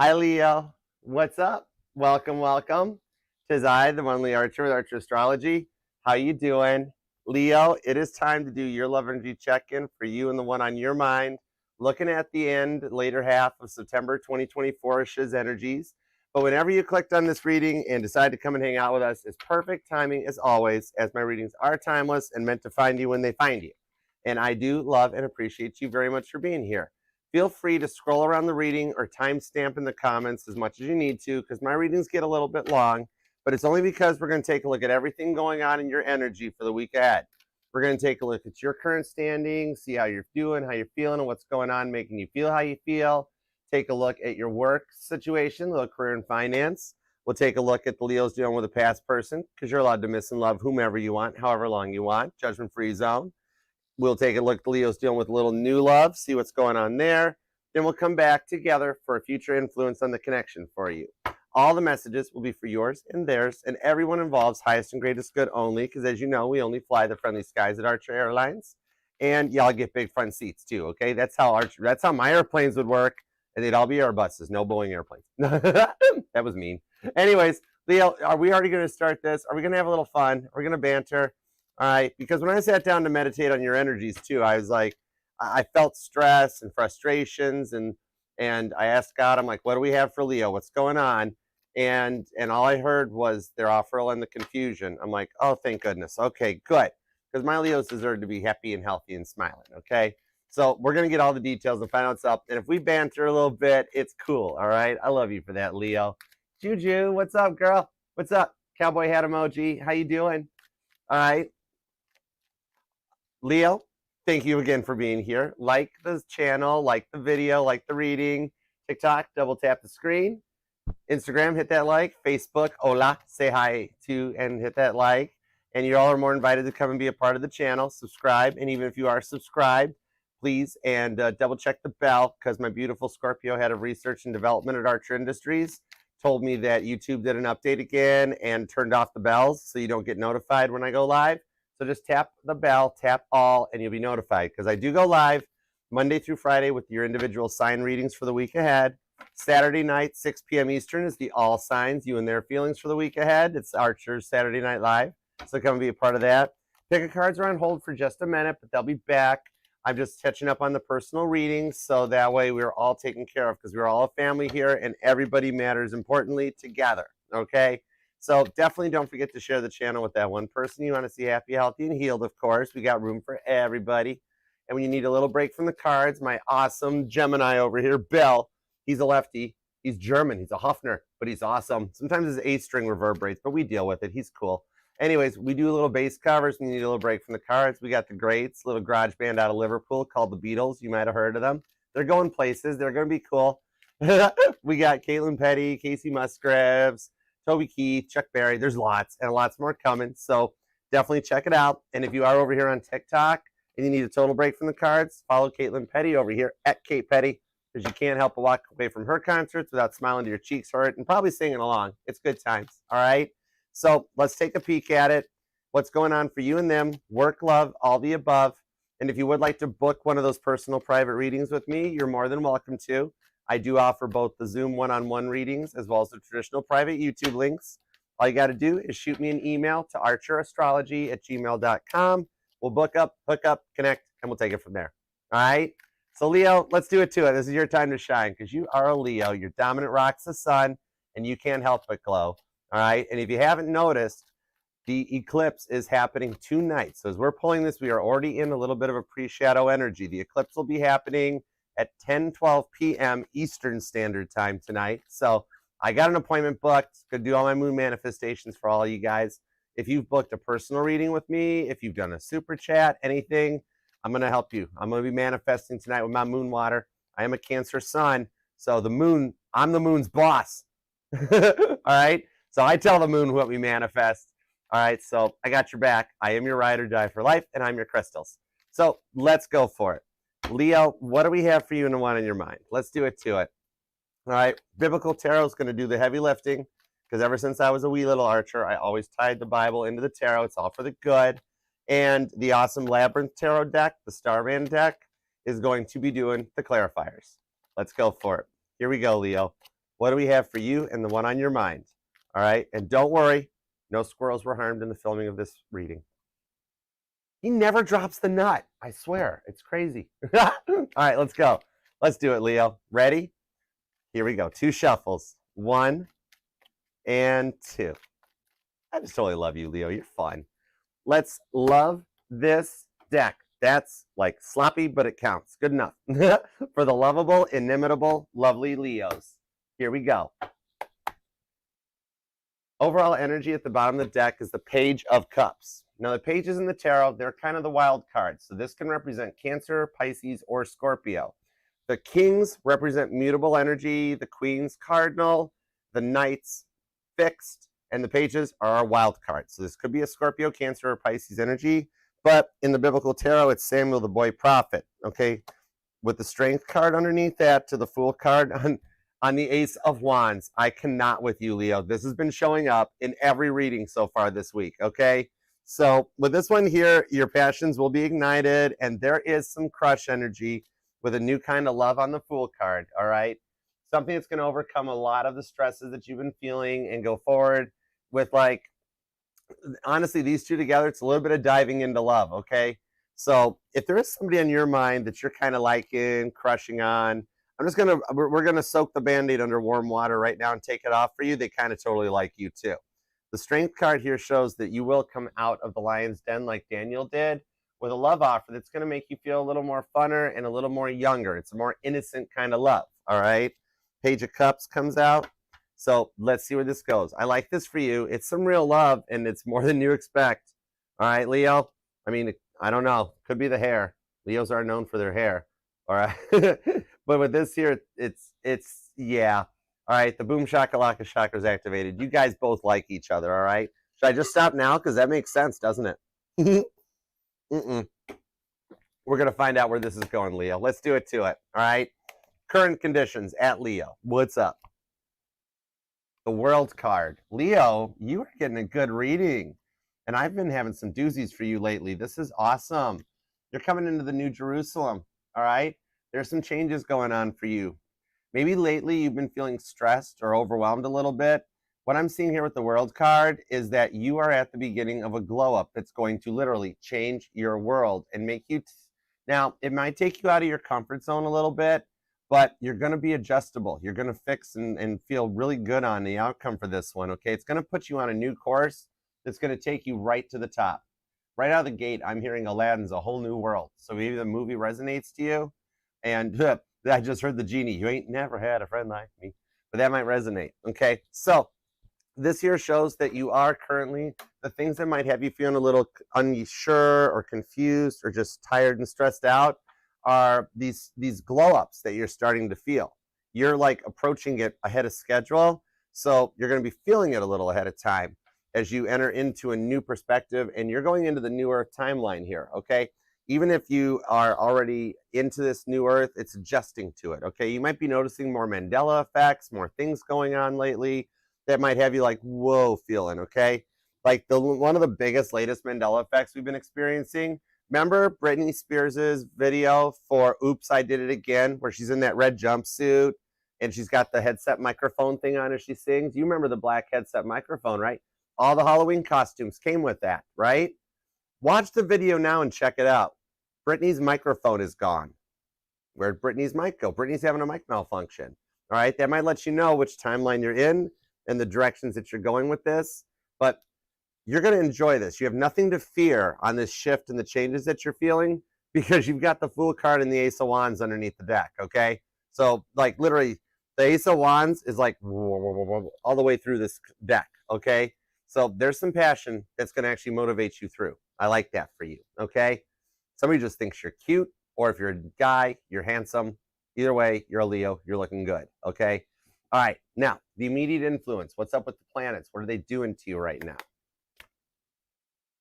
Hi, Leo. What's up? Welcome, welcome. 'Tis I, the one Leo Archer with Archer Astrology. How you doing? Leo, it is time to do your love energy check-in for you and the one on your mind. Looking at the end, later half of September 2024, Shiz energies. But whenever you clicked on this reading and decided to come and hang out with us, it's perfect timing as always, as my readings are timeless and meant to find you when they find you. And I do love and appreciate you very much for being here. Feel free to scroll around the reading or timestamp in the comments as much as you need to, because my readings get a little bit long, but it's only because we're going to take a look at everything going on in your energy for the week ahead. We're going to take a look at your current standing, see how you're doing, how you're feeling, and what's going on, making you feel how you feel. Take a look at your work situation, little career and finance. We'll take a look at the Leos dealing with a past person, because you're allowed to miss and love whomever you want, however long you want, judgment-free zone. We'll take a look at the Leos dealing with a little new love, see what's going on there. Then we'll come back together for a future influence on the connection for you. All the messages will be for yours and theirs, and everyone involved's highest and greatest good only, because as you know, we only fly the friendly skies at Archer Airlines. And y'all get big front seats too, okay? That's how my airplanes would work, and they'd all be Airbuses, no Boeing airplanes. That was mean. Anyways, Leo, are we already going to start this? Are we going to have a little fun? Are we going to banter? All right, because when I sat down to meditate on your energies too, I was like, I felt stress and frustrations, and I asked God, I'm like, what do we have for Leo? What's going on? And all I heard was their offer and the confusion. I'm like, oh, thank goodness. Okay, good, because my Leos deserve to be happy and healthy and smiling. Okay, so we're gonna get all the details and find out what's up. And if we banter a little bit, it's cool. All right, I love you for that, Leo. Juju, what's up, girl? What's up? Cowboy hat emoji. How you doing? All right. Leo, thank you again for being here. Like the channel, like the video, like the reading. TikTok, double tap the screen. Instagram, hit that like. Facebook, hola, say hi to and hit that like. And you all are more invited to come and be a part of the channel. Subscribe, and even if you are subscribed, please, and double check the bell, because my beautiful Scorpio head of research and development at Archer Industries told me that YouTube did an update again and turned off the bells so you don't get notified when I go live. So just tap the bell, tap all, and you'll be notified, because I do go live Monday through Friday with your individual sign readings for the week ahead. Saturday night, 6 p.m. Eastern, is the all signs, you and their feelings for the week ahead. It's Archer's Saturday Night Live, so come and be a part of that. Pick a cards are on hold for just a minute, but they'll be back. I'm just catching up on the personal readings, so that way we're all taken care of, because we're all a family here, and everybody matters importantly together, okay? So definitely don't forget to share the channel with that one person you want to see happy, healthy, and healed, of course. We got room for everybody. And when you need a little break from the cards, my awesome Gemini over here, Bill, he's a lefty. He's German. He's a Hofner, but he's awesome. Sometimes his A string reverberates, but we deal with it. He's cool. Anyways, we do a little bass covers when you need a little break from the cards. We got the greats, little garage band out of Liverpool called the Beatles. You might have heard of them. They're going places. They're going to be cool. We got Caitlin Petty, Casey Musgraves, Toby Keith, Chuck Berry. There's lots and lots more coming. So definitely check it out. And if you are over here on TikTok and you need a total break from the cards, follow Caitlin Petty over here at Kate Petty, because you can't help but walk away from her concerts without smiling to your cheeks for it and probably singing along. It's good times. All right. So let's take a peek at it. What's going on for you and them, work, love, all the above. And if you would like to book one of those personal private readings with me, you're more than welcome to. I do offer both the Zoom one-on-one readings as well as the traditional private YouTube links. All you got to do is shoot me an email to archerastrology@gmail.com. We'll book up, hook up, connect, and we'll take it from there. All right? So Leo, let's do it to it. This is your time to shine, because you are a Leo. Your dominant rock's the sun, and you can't help but glow. All right? And if you haven't noticed, the eclipse is happening tonight. So as we're pulling this, we are already in a little bit of a pre-shadow energy. The eclipse will be happening at 10:12 p.m. Eastern Standard Time tonight. So I got an appointment booked. Gonna do all my moon manifestations for all you guys. If you've booked a personal reading with me, if you've done a super chat, anything, I'm gonna help you. I'm gonna be manifesting tonight with my moon water. I am a Cancer sun, so the moon, I'm the moon's boss. All right, so I tell the moon what we manifest. All right, so I got your back. I am your ride or die for life, and I'm your crystals. So let's go for it. Leo, what do we have for you and the one in your mind? Let's do it to it. All right, Biblical Tarot is going to do the heavy lifting, because ever since I was a wee little archer, I always tied the Bible into the tarot. It's all for the good. And the awesome Labyrinth Tarot deck, the Starman deck, is going to be doing the clarifiers. Let's go for it. Here we go, Leo. What do we have for you and the one on your mind? All right, and don't worry, no squirrels were harmed in the filming of this reading. He never drops the nut. I swear, it's crazy. All right, let's go. Let's do it, Leo. Ready? Here we go. 2 shuffles. 1 and 2. I just totally love you, Leo. You're fun. Let's love this deck. That's like sloppy, but it counts. Good enough. For the lovable, inimitable, lovely Leos. Here we go. Overall energy at the bottom of the deck is the Page of Cups. Now, the pages in the tarot, they're kind of the wild cards. So this can represent Cancer, Pisces, or Scorpio. The kings represent mutable energy, the queens, cardinal, the knights, fixed, and the pages are our wild cards. So this could be a Scorpio, Cancer, or Pisces energy. But in the biblical tarot, it's Samuel the boy prophet, okay? With the Strength card underneath that to the Fool card on the Ace of Wands. I cannot with you, Leo. This has been showing up in every reading so far this week, okay? So with this one here, your passions will be ignited, and there is some crush energy with a new kind of love on the Fool card, all right? Something that's going to overcome a lot of the stresses that you've been feeling and go forward with, like, honestly, these two together, it's a little bit of diving into love, okay? So if there is somebody on your mind that you're kind of liking, crushing on, we're going to soak the Band-Aid under warm water right now and take it off for you. They kind of totally like you too. The Strength card here shows that you will come out of the lion's den like Daniel did with a love offer that's going to make you feel a little more funner and a little more younger. It's a more innocent kind of love, all right? Page of Cups comes out. So let's see where this goes. I like this for you. It's some real love, and it's more than you expect. All right, Leo? I mean, I don't know. Could be the hair. Leos are known for their hair. All right? But with this here, it's yeah. All right, the boom shakalaka chakra is activated. You guys both like each other, all right? Should I just stop now? Because that makes sense, doesn't it? We're going to find out where this is going, Leo. Let's do it to it, all right? Current conditions at Leo. What's up? The World card. Leo, you are getting a good reading. And I've been having some doozies for you lately. This is awesome. You're coming into the New Jerusalem, all right? There's some changes going on for you. Maybe lately you've been feeling stressed or overwhelmed a little bit. What I'm seeing here with the World card is that you are at the beginning of a glow up that's going to literally change your world and make you... Now, it might take you out of your comfort zone a little bit, but you're going to be adjustable. You're going to fix and feel really good on the outcome for this one, okay? It's going to put you on a new course that's going to take you right to the top. Right out of the gate, I'm hearing Aladdin's a whole new world. So maybe the movie resonates to you. And I just heard the genie, you ain't never had a friend like me. But that might resonate, okay? So this here shows that you are currently, the things that might have you feeling a little unsure or confused or just tired and stressed out are these glow-ups that you're starting to feel. You're like approaching it ahead of schedule, so you're going to be feeling it a little ahead of time as you enter into a new perspective, and you're going into the new Earth timeline here, okay? Even if you are already into this new Earth, it's adjusting to it, okay? You might be noticing more Mandela effects, more things going on lately that might have you like, whoa, feeling, okay? Like one of the biggest, latest Mandela effects we've been experiencing. Remember Britney Spears' video for Oops, I Did It Again, where she's in that red jumpsuit and she's got the headset microphone thing on as she sings? You remember the black headset microphone, right? All the Halloween costumes came with that, right? Watch the video now and check it out. Britney's microphone is gone. Where'd Britney's mic go? Britney's having a mic malfunction. All right, that might let you know which timeline you're in and the directions that you're going with this. But you're going to enjoy this. You have nothing to fear on this shift and the changes that you're feeling because you've got the Fool card and the Ace of Wands underneath the deck, okay? So, like, literally, the Ace of Wands is like all the way through this deck, okay? So there's some passion that's going to actually motivate you through. I like that for you, okay? Somebody just thinks you're cute, or if you're a guy, you're handsome. Either way, you're a Leo, you're looking good, okay? All right, now, the immediate influence. What's up with the planets? What are they doing to you right now?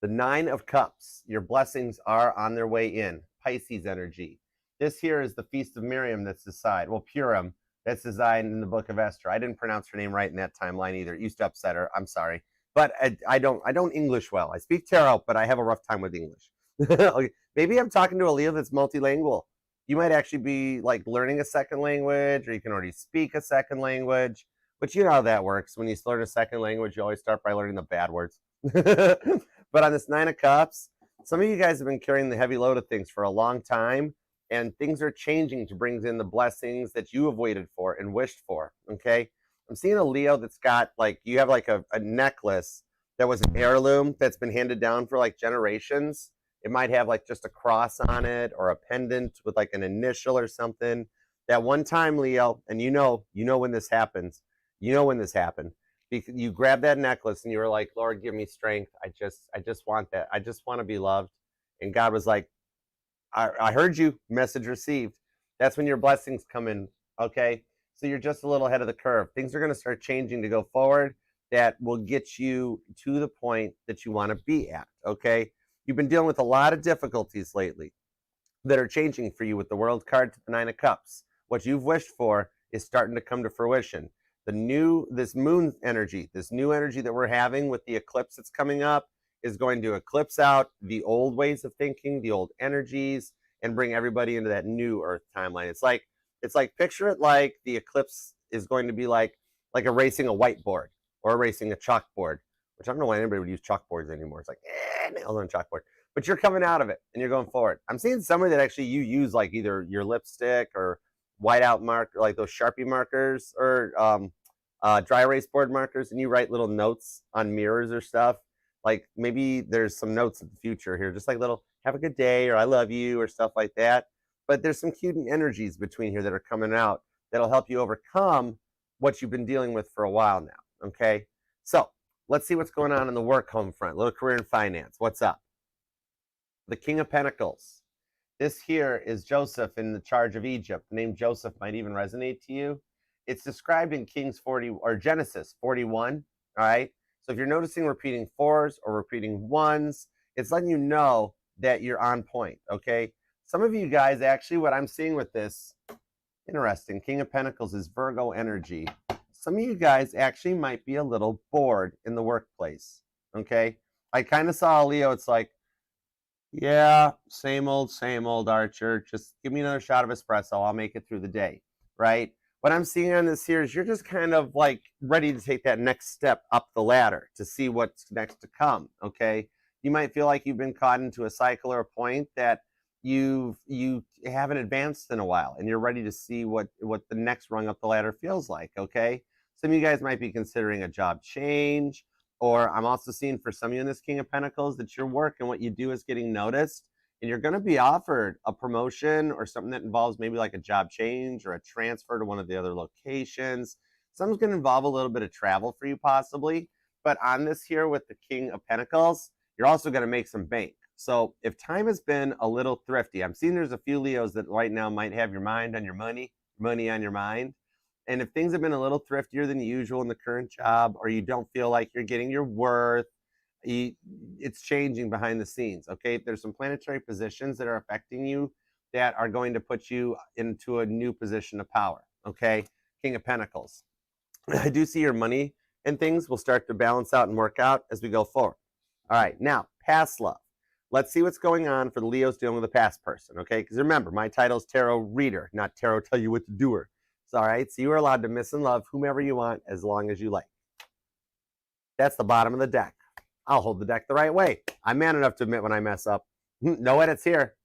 The 9 of Cups. Your blessings are on their way in. Pisces energy. This here is the Feast of Miriam that's designed. Well, Purim, that's designed in the book of Esther. I didn't pronounce her name right in that timeline either. It used to upset her. I'm sorry. But I don't English well. I speak tarot, but I have a rough time with English. Okay. Maybe I'm talking to a Leo that's multilingual. You might actually be like learning a second language, or you can already speak a second language. But you know how that works. When you learn a second language, you always start by learning the bad words. But on this Nine of Cups, some of you guys have been carrying the heavy load of things for a long time, and things are changing to bring in the blessings that you have waited for and wished for. Okay. I'm seeing a Leo that's got like, you have like a necklace that was an heirloom that's been handed down for like generations. It might have like just a cross on it or a pendant with like an initial or something. That one time, Leo, and you know when this happens. You know when this happened. Because you grabbed that necklace and you were like, Lord, give me strength. I just want that. I just want to be loved. And God was like, I heard you. Message received. That's when your blessings come in. Okay. So you're just a little ahead of the curve. Things are going to start changing to go forward that will get you to the point that you want to be at. Okay. You've been dealing with a lot of difficulties lately that are changing for you with the World card to the Nine of Cups. What you've wished for is starting to come to fruition. This moon energy, this new energy that we're having with the eclipse that's coming up is going to eclipse out the old ways of thinking, the old energies, and bring everybody into that new Earth timeline. It's like picture it like the eclipse is going to be like erasing a whiteboard or erasing a chalkboard, which I don't know why anybody would use chalkboards anymore. It's like, nails on a chalkboard. But you're coming out of it and you're going forward. I'm seeing somebody that actually you use like either your lipstick or whiteout marker, like those Sharpie markers or dry erase board markers, and you write little notes on mirrors or stuff. Like maybe there's some notes in the future here, just like little have a good day or I love you or stuff like that. But there's some cute energies between here that are coming out that'll help you overcome what you've been dealing with for a while now. Okay. So let's see what's going on in the work home front, little career and finance. What's up? The King of Pentacles. This here is Joseph in the charge of Egypt. The name Joseph might even resonate to you. It's described in Kings 40 or Genesis 41. All right. So if you're noticing repeating fours or repeating ones, it's letting you know that you're on point. Okay. Some of you guys, actually, what I'm seeing with this, interesting, King of Pentacles is Virgo energy. Some of you guys actually might be a little bored in the workplace. Okay. I kind of saw a Leo. It's like, yeah, same old, Archer. Just give me another shot of espresso. I'll make it through the day. Right. What I'm seeing on this here is you're just kind of like ready to take that next step up the ladder to see what's next to come. Okay. You might feel like you've been caught into a cycle or a point that you haven't advanced in a while and you're ready to see what the next rung up the ladder feels like. Okay. Some of you guys might be considering a job change, or I'm also seeing for some of you in this King of Pentacles that your work and what you do is getting noticed, and you're going to be offered a promotion or something that involves maybe like a job change or a transfer to one of the other locations. Something's going to involve a little bit of travel for you possibly. But on this here with the King of Pentacles, you're also going to make some bank. So if time has been a little thrifty, I'm seeing there's a few Leos that right now might have your mind on your money on your mind. And if things have been a little thriftier than usual in the current job, or you don't feel like you're getting your worth, it's changing behind the scenes. Okay. There's some planetary positions that are affecting you that are going to put you into a new position of power. Okay. King of Pentacles. I do see your money and things will start to balance out and work out as we go forward. All right. Now, past love. Let's see what's going on for the Leos dealing with a past person. Okay. Because remember, my title is Tarot Reader, not Tarot Tell You What to Do. All right. So you are allowed to miss and love whomever you want as long as you like. That's the bottom of the deck. I'll hold the deck the right way. I'm man enough to admit when I mess up. No edits here.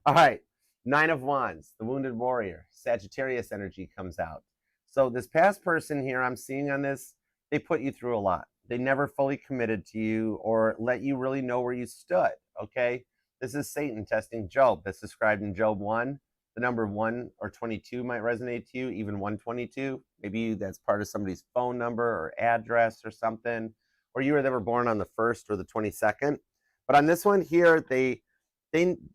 All right. Nine of Wands, the Wounded Warrior. Sagittarius energy comes out. So this past person here I'm seeing on this, they put you through a lot. They never fully committed to you or let you really know where you stood. Okay. This is Satan testing Job. That's described in Job 1. The number 1 or 22 might resonate to you, even 122. Maybe that's part of somebody's phone number or address or something, or you or they were born on the 1st or the 22nd. But on this one here, they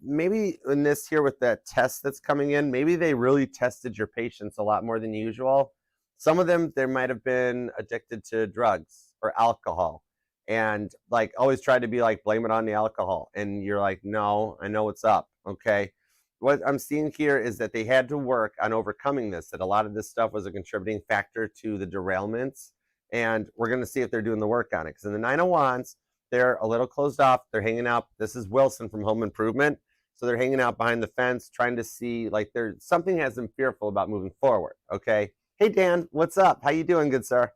maybe in this here with that test that's coming in, maybe they really tested your patience a lot more than usual. Some of them, they might have been addicted to drugs or alcohol and like always tried to be like, blame it on the alcohol. And you're like, no, I know what's up. Okay. What I'm seeing here is that they had to work on overcoming this, that a lot of this stuff was a contributing factor to the derailments. And we're going to see if they're doing the work on it. Because in the Nine of Wands, they're a little closed off. They're hanging out. This is Wilson from Home Improvement. So they're hanging out behind the fence, trying to see, like, there's something has them fearful about moving forward, okay? Hey, Dan, what's up? How you doing, good sir?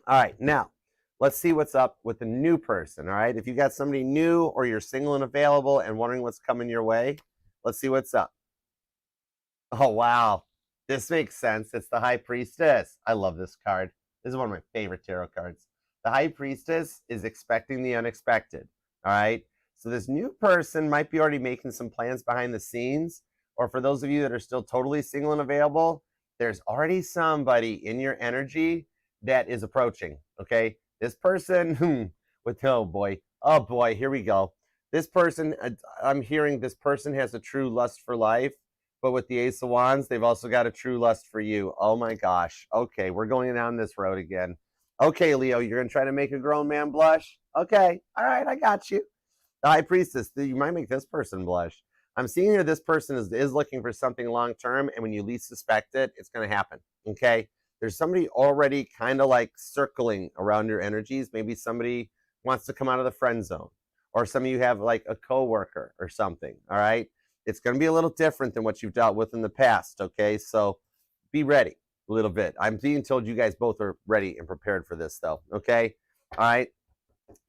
All right, now, let's see what's up with the new person, all right? If you got somebody new or you're single and available and wondering what's coming your way, let's see what's up. Oh, wow. This makes sense. It's the High Priestess. I love this card. This is one of my favorite tarot cards. The High Priestess is expecting the unexpected, all right? So this new person might be already making some plans behind the scenes, or for those of you that are still totally single and available, there's already somebody in your energy that is approaching, okay? This person, with, oh boy, here we go. This person, I'm hearing this person has a true lust for life, but with the Ace of Wands, they've also got a true lust for you. Oh my gosh. Okay, we're going down this road again. Okay, Leo, you're going to try to make a grown man blush? Okay, all right, I got you. The High Priestess, you might make this person blush. I'm seeing here this person is looking for something long-term, and when you least suspect it, it's going to happen, okay? There's somebody already kind of like circling around your energies. Maybe somebody wants to come out of the friend zone, or some of you have like a coworker or something, all right? It's going to be a little different than what you've dealt with in the past, okay? So be ready a little bit. I'm being told you guys both are ready and prepared for this, though, okay? All right.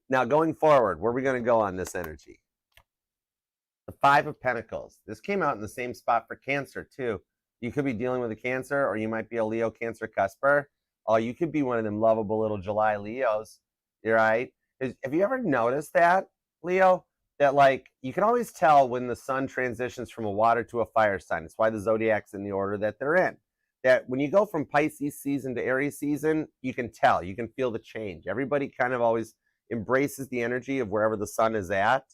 Now, going forward, where are we going to go on this energy? The Five of Pentacles. This came out in the same spot for Cancer, too. You could be dealing with a Cancer, or you might be a Leo Cancer cusper. Oh, you could be one of them lovable little July Leos. You're right. Have you ever noticed that, Leo? That, like, you can always tell when the sun transitions from a water to a fire sign. It's why the zodiac's in the order that they're in. That when you go from Pisces season to Aries season, you can tell. You can feel the change. Everybody kind of always embraces the energy of wherever the sun is at.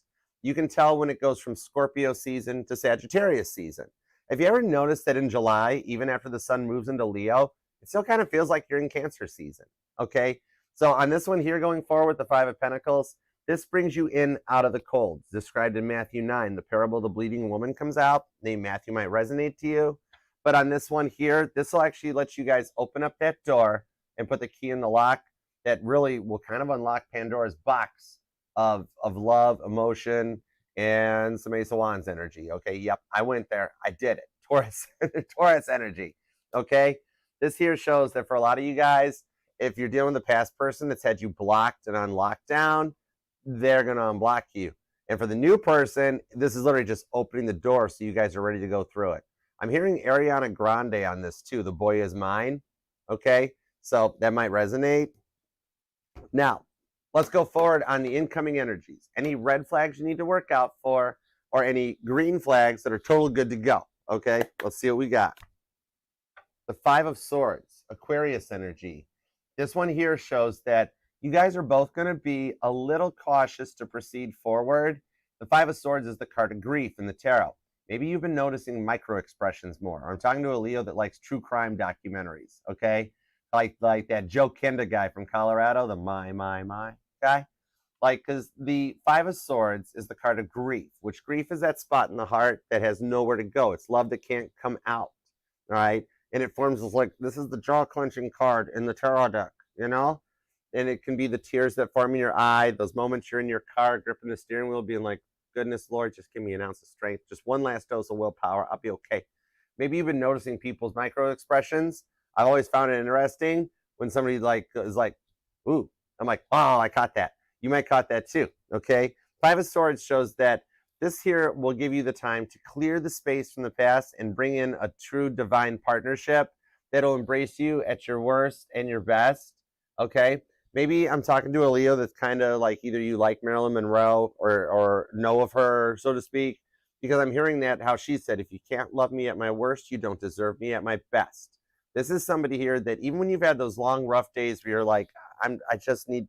You can tell when it goes from Scorpio season to Sagittarius season. Have you ever noticed that in July, even after the sun moves into Leo, it still kind of feels like you're in Cancer season, okay? So on this one here, going forward with the Five of Pentacles, this brings you in out of the cold. It's described in Matthew 9. The parable of the bleeding woman comes out. Name Matthew might resonate to you. But on this one here, this will actually let you guys open up that door and put the key in the lock that really will kind of unlock Pandora's box of love, emotion, and some Ace of Wands energy. Okay, yep, I went there. I did it. Taurus, Taurus energy. Okay, this here shows that for a lot of you guys, if you're dealing with a past person that's had you blocked and on lockdown, they're going to unblock you. And for the new person, this is literally just opening the door so you guys are ready to go through it. I'm hearing Ariana Grande on this too. The Boy Is Mine. Okay, so that might resonate. Now, let's go forward on the incoming energies. Any red flags you need to work out for, or any green flags that are totally good to go. Okay, let's see what we got. The Five of Swords, Aquarius energy. This one here shows that you guys are both going to be a little cautious to proceed forward. The Five of Swords is the card of grief in the tarot. Maybe you've been noticing micro expressions more. I'm talking to a Leo that likes true crime documentaries, okay? Like that Joe Kenda guy from Colorado, the my guy. Like, because the Five of Swords is the card of grief, which grief is that spot in the heart that has nowhere to go. It's love that can't come out, all right? And it forms like, this is the jaw-clenching card in the tarot deck, you know? And it can be the tears that form in your eye, those moments you're in your car gripping the steering wheel being like, goodness, Lord, just give me an ounce of strength. Just one last dose of willpower. I'll be okay. Maybe you've been noticing people's micro expressions. I've always found it interesting when somebody is like, ooh, I'm like, oh, I caught that. You might caught that too, okay? Five of Swords shows that this here will give you the time to clear the space from the past and bring in a true divine partnership that'll embrace you at your worst and your best, okay? Maybe I'm talking to a Leo that's kind of like either you like Marilyn Monroe or know of her, so to speak, because I'm hearing that how she said, if you can't love me at my worst, you don't deserve me at my best. This is somebody here that even when you've had those long, rough days where you're like, I just need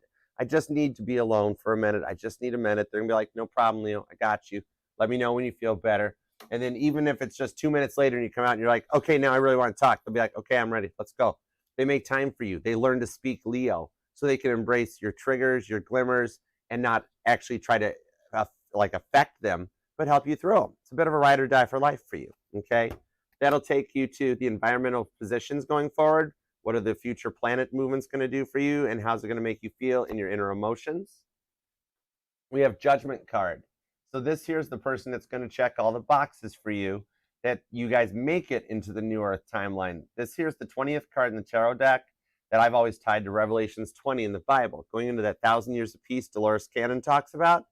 to be alone for a minute. I just need a minute. They're gonna be like, no problem, Leo. I got you. Let me know when you feel better. And then even if it's just 2 minutes later and you come out and you're like, okay, now I really want to talk. They'll be like, okay, I'm ready. Let's go. They make time for you. They learn to speak Leo so they can embrace your triggers, your glimmers, and not actually try to affect them, but help you through them. It's a bit of a ride or die for life for you, okay? That'll take you to the environmental positions going forward. What are the future planet movements going to do for you, and how's it going to make you feel in your inner emotions? We have Judgment card. So this here's the person that's going to check all the boxes for you, that you guys make it into the New Earth timeline. This here's the 20th card in the tarot deck that I've always tied to Revelations 20 in the Bible, going into that 1,000 years of peace Dolores Cannon talks about.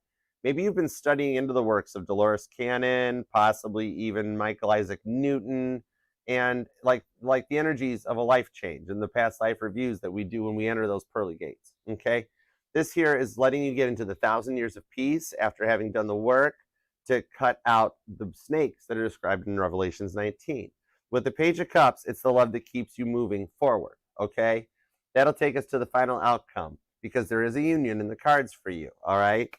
Maybe you've been studying into the works of Dolores Cannon, possibly even Michael Isaac Newton, and like the energies of a life change and the past life reviews that we do when we enter those pearly gates, okay? This here is letting you get into the 1,000 years of peace after having done the work to cut out the snakes that are described in Revelations 19. With the Page of Cups, it's the love that keeps you moving forward, okay? That'll take us to the final outcome because there is a union in the cards for you, all right?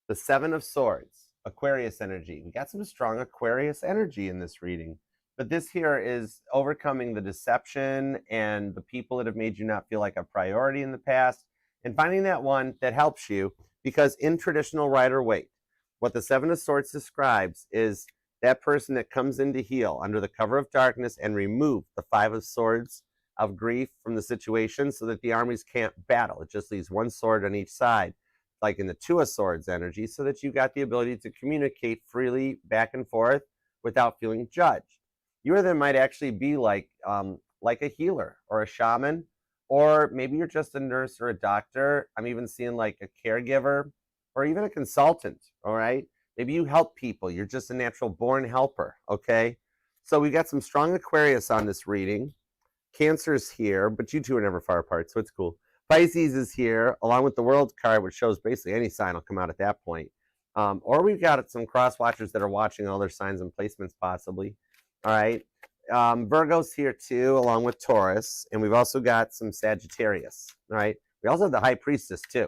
The Seven of Swords, Aquarius energy. We got some strong Aquarius energy in this reading. But this here is overcoming the deception and the people that have made you not feel like a priority in the past and finding that one that helps you, because in traditional Rider-Waite, what the Seven of Swords describes is that person that comes in to heal under the cover of darkness and remove the Five of Swords of grief from the situation so that the armies can't battle. It just leaves one sword on each side, like in the Two of Swords energy, so that you got the ability to communicate freely back and forth without feeling judged. You or them might actually be like a healer or a shaman, or maybe you're just a nurse or a doctor. I'm even seeing like a caregiver or even a consultant, all right? Maybe you help people. You're just a natural born helper, okay? So we got some strong Aquarius on this reading. Cancer's here, but you two are never far apart, so it's cool. Pisces is here, along with the World card, which shows basically any sign will come out at that point. Or we've got some cross watchers that are watching all their signs and placements possibly. All right. Virgo's here too, along with Taurus. And we've also got some Sagittarius. All right. We also have the High Priestess too,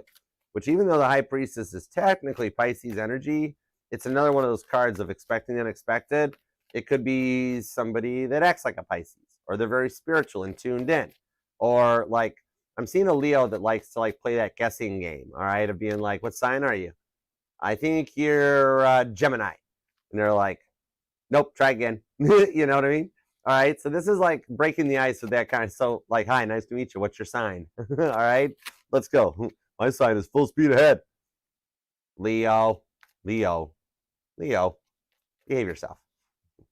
which even though the High Priestess is technically Pisces energy, it's another one of those cards of expecting the unexpected. It could be somebody that acts like a Pisces, or they're very spiritual and tuned in. Or like, I'm seeing a Leo that likes to like play that guessing game, all right, of being like, what sign are you? I think you're Gemini. And they're like, nope, try again. You know what I mean? All right. So this is like breaking the ice with that kind of, so like, hi, nice to meet you. What's your sign? All right, let's go. My sign is full speed ahead. Leo, Leo, Leo, behave yourself.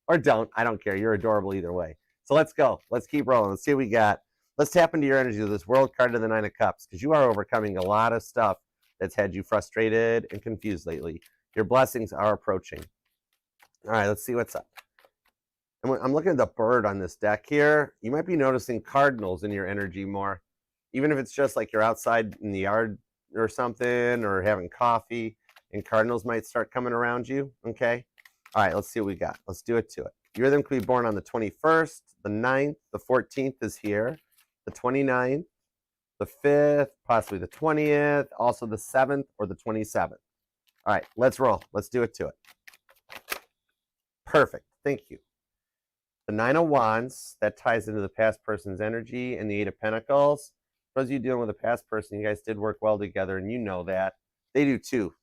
Or don't. I don't care. You're adorable either way. So let's go. Let's keep rolling. Let's see what we got. Let's tap into your energy with this World card of the Nine of Cups, because you are overcoming a lot of stuff that's had you frustrated and confused lately. Your blessings are approaching. All right, let's see what's up. I'm looking at the bird on this deck here. You might be noticing cardinals in your energy more, even if it's just like you're outside in the yard or something, or having coffee, and cardinals might start coming around you, okay? All right, let's see what we got. Let's do it to it. Your rhythm could be born on the 21st, the 9th, the 14th is here, the 29th, the 5th, possibly the 20th, also the 7th or the 27th. All right, let's roll. Let's do it to it. Perfect. Thank you. The Nine of Wands, that ties into the past person's energy, and the Eight of Pentacles. For those of you dealing with a past person, you guys did work well together, and you know that. They do too.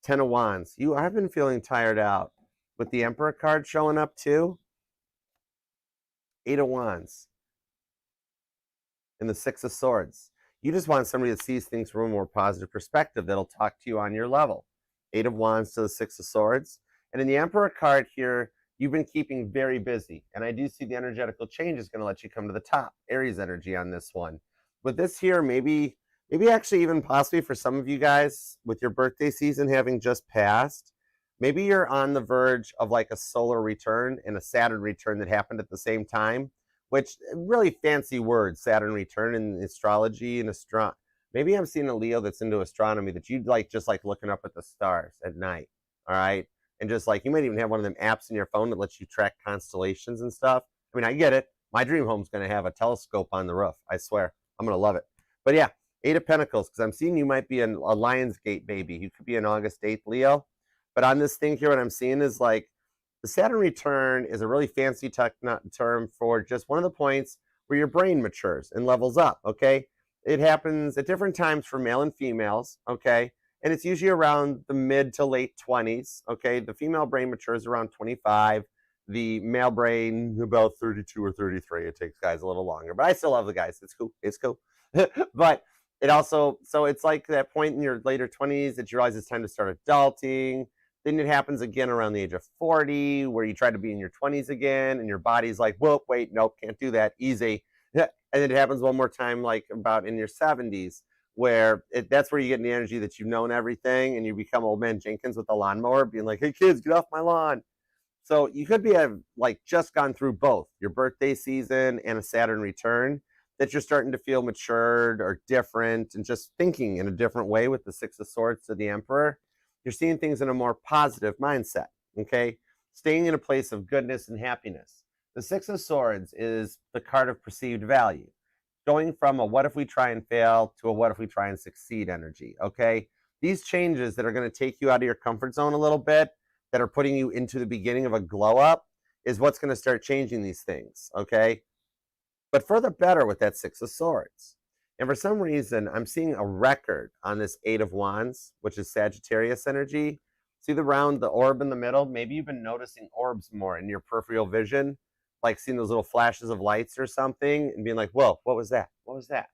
Ten of Wands. You have been feeling tired out. With the Emperor card showing up too. Eight of Wands. And the Six of Swords. You just want somebody that sees things from a more positive perspective that'll talk to you on your level. Eight of Wands to the Six of Swords. And in the Emperor card here, you've been keeping very busy. And I do see the energetical change is going to let you come to the top. Aries energy on this one. With this here, maybe actually even possibly for some of you guys, with your birthday season having just passed, maybe you're on the verge of like a solar return and a Saturn return that happened at the same time, which really fancy words, Saturn return in astrology and maybe I'm seeing a Leo that's into astronomy that you'd like just like looking up at the stars at night, all right? And just like, you might even have one of them apps in your phone that lets you track constellations and stuff. I mean, I get it. My dream home's going to have a telescope on the roof. I swear. I'm going to love it. But yeah, Eight of Pentacles, because I'm seeing you might be a Lionsgate baby. You could be an August 8th Leo. But on this thing here, what I'm seeing is like, the Saturn return is a really fancy term for just one of the points where your brain matures and levels up, okay? It happens at different times for male and females, okay? And it's usually around the mid to late 20s, okay? The female brain matures around 25. The male brain, about 32 or 33. It takes guys a little longer. But I still love the guys. It's cool. It's cool. But it also, so it's like that point in your later 20s that you realize it's time to start adulting. Then it happens again around the age of 40, where you try to be in your 20s again, and your body's like, whoa, wait, nope, can't do that, easy. And then it happens one more time, like about in your 70s, where that's where you get the energy that you've known everything, and you become old man Jenkins with a lawnmower, being like, hey kids, get off my lawn. So you could be like just gone through both your birthday season and a Saturn return, that you're starting to feel matured or different and just thinking in a different way with the Six of Swords to the Emperor. You're seeing things in a more positive mindset, okay? Staying in a place of goodness and happiness. The Six of Swords is the card of perceived value, going from a what if we try and fail to a what if we try and succeed energy, okay? These changes that are going to take you out of your comfort zone a little bit, that are putting you into the beginning of a glow up, is what's going to start changing these things, okay? But for the better with that Six of Swords. And for some reason, I'm seeing a record on this Eight of Wands, which is Sagittarius energy. See the round, the orb in the middle? Maybe you've been noticing orbs more in your peripheral vision, like seeing those little flashes of lights or something and being like, whoa, what was that? What was that?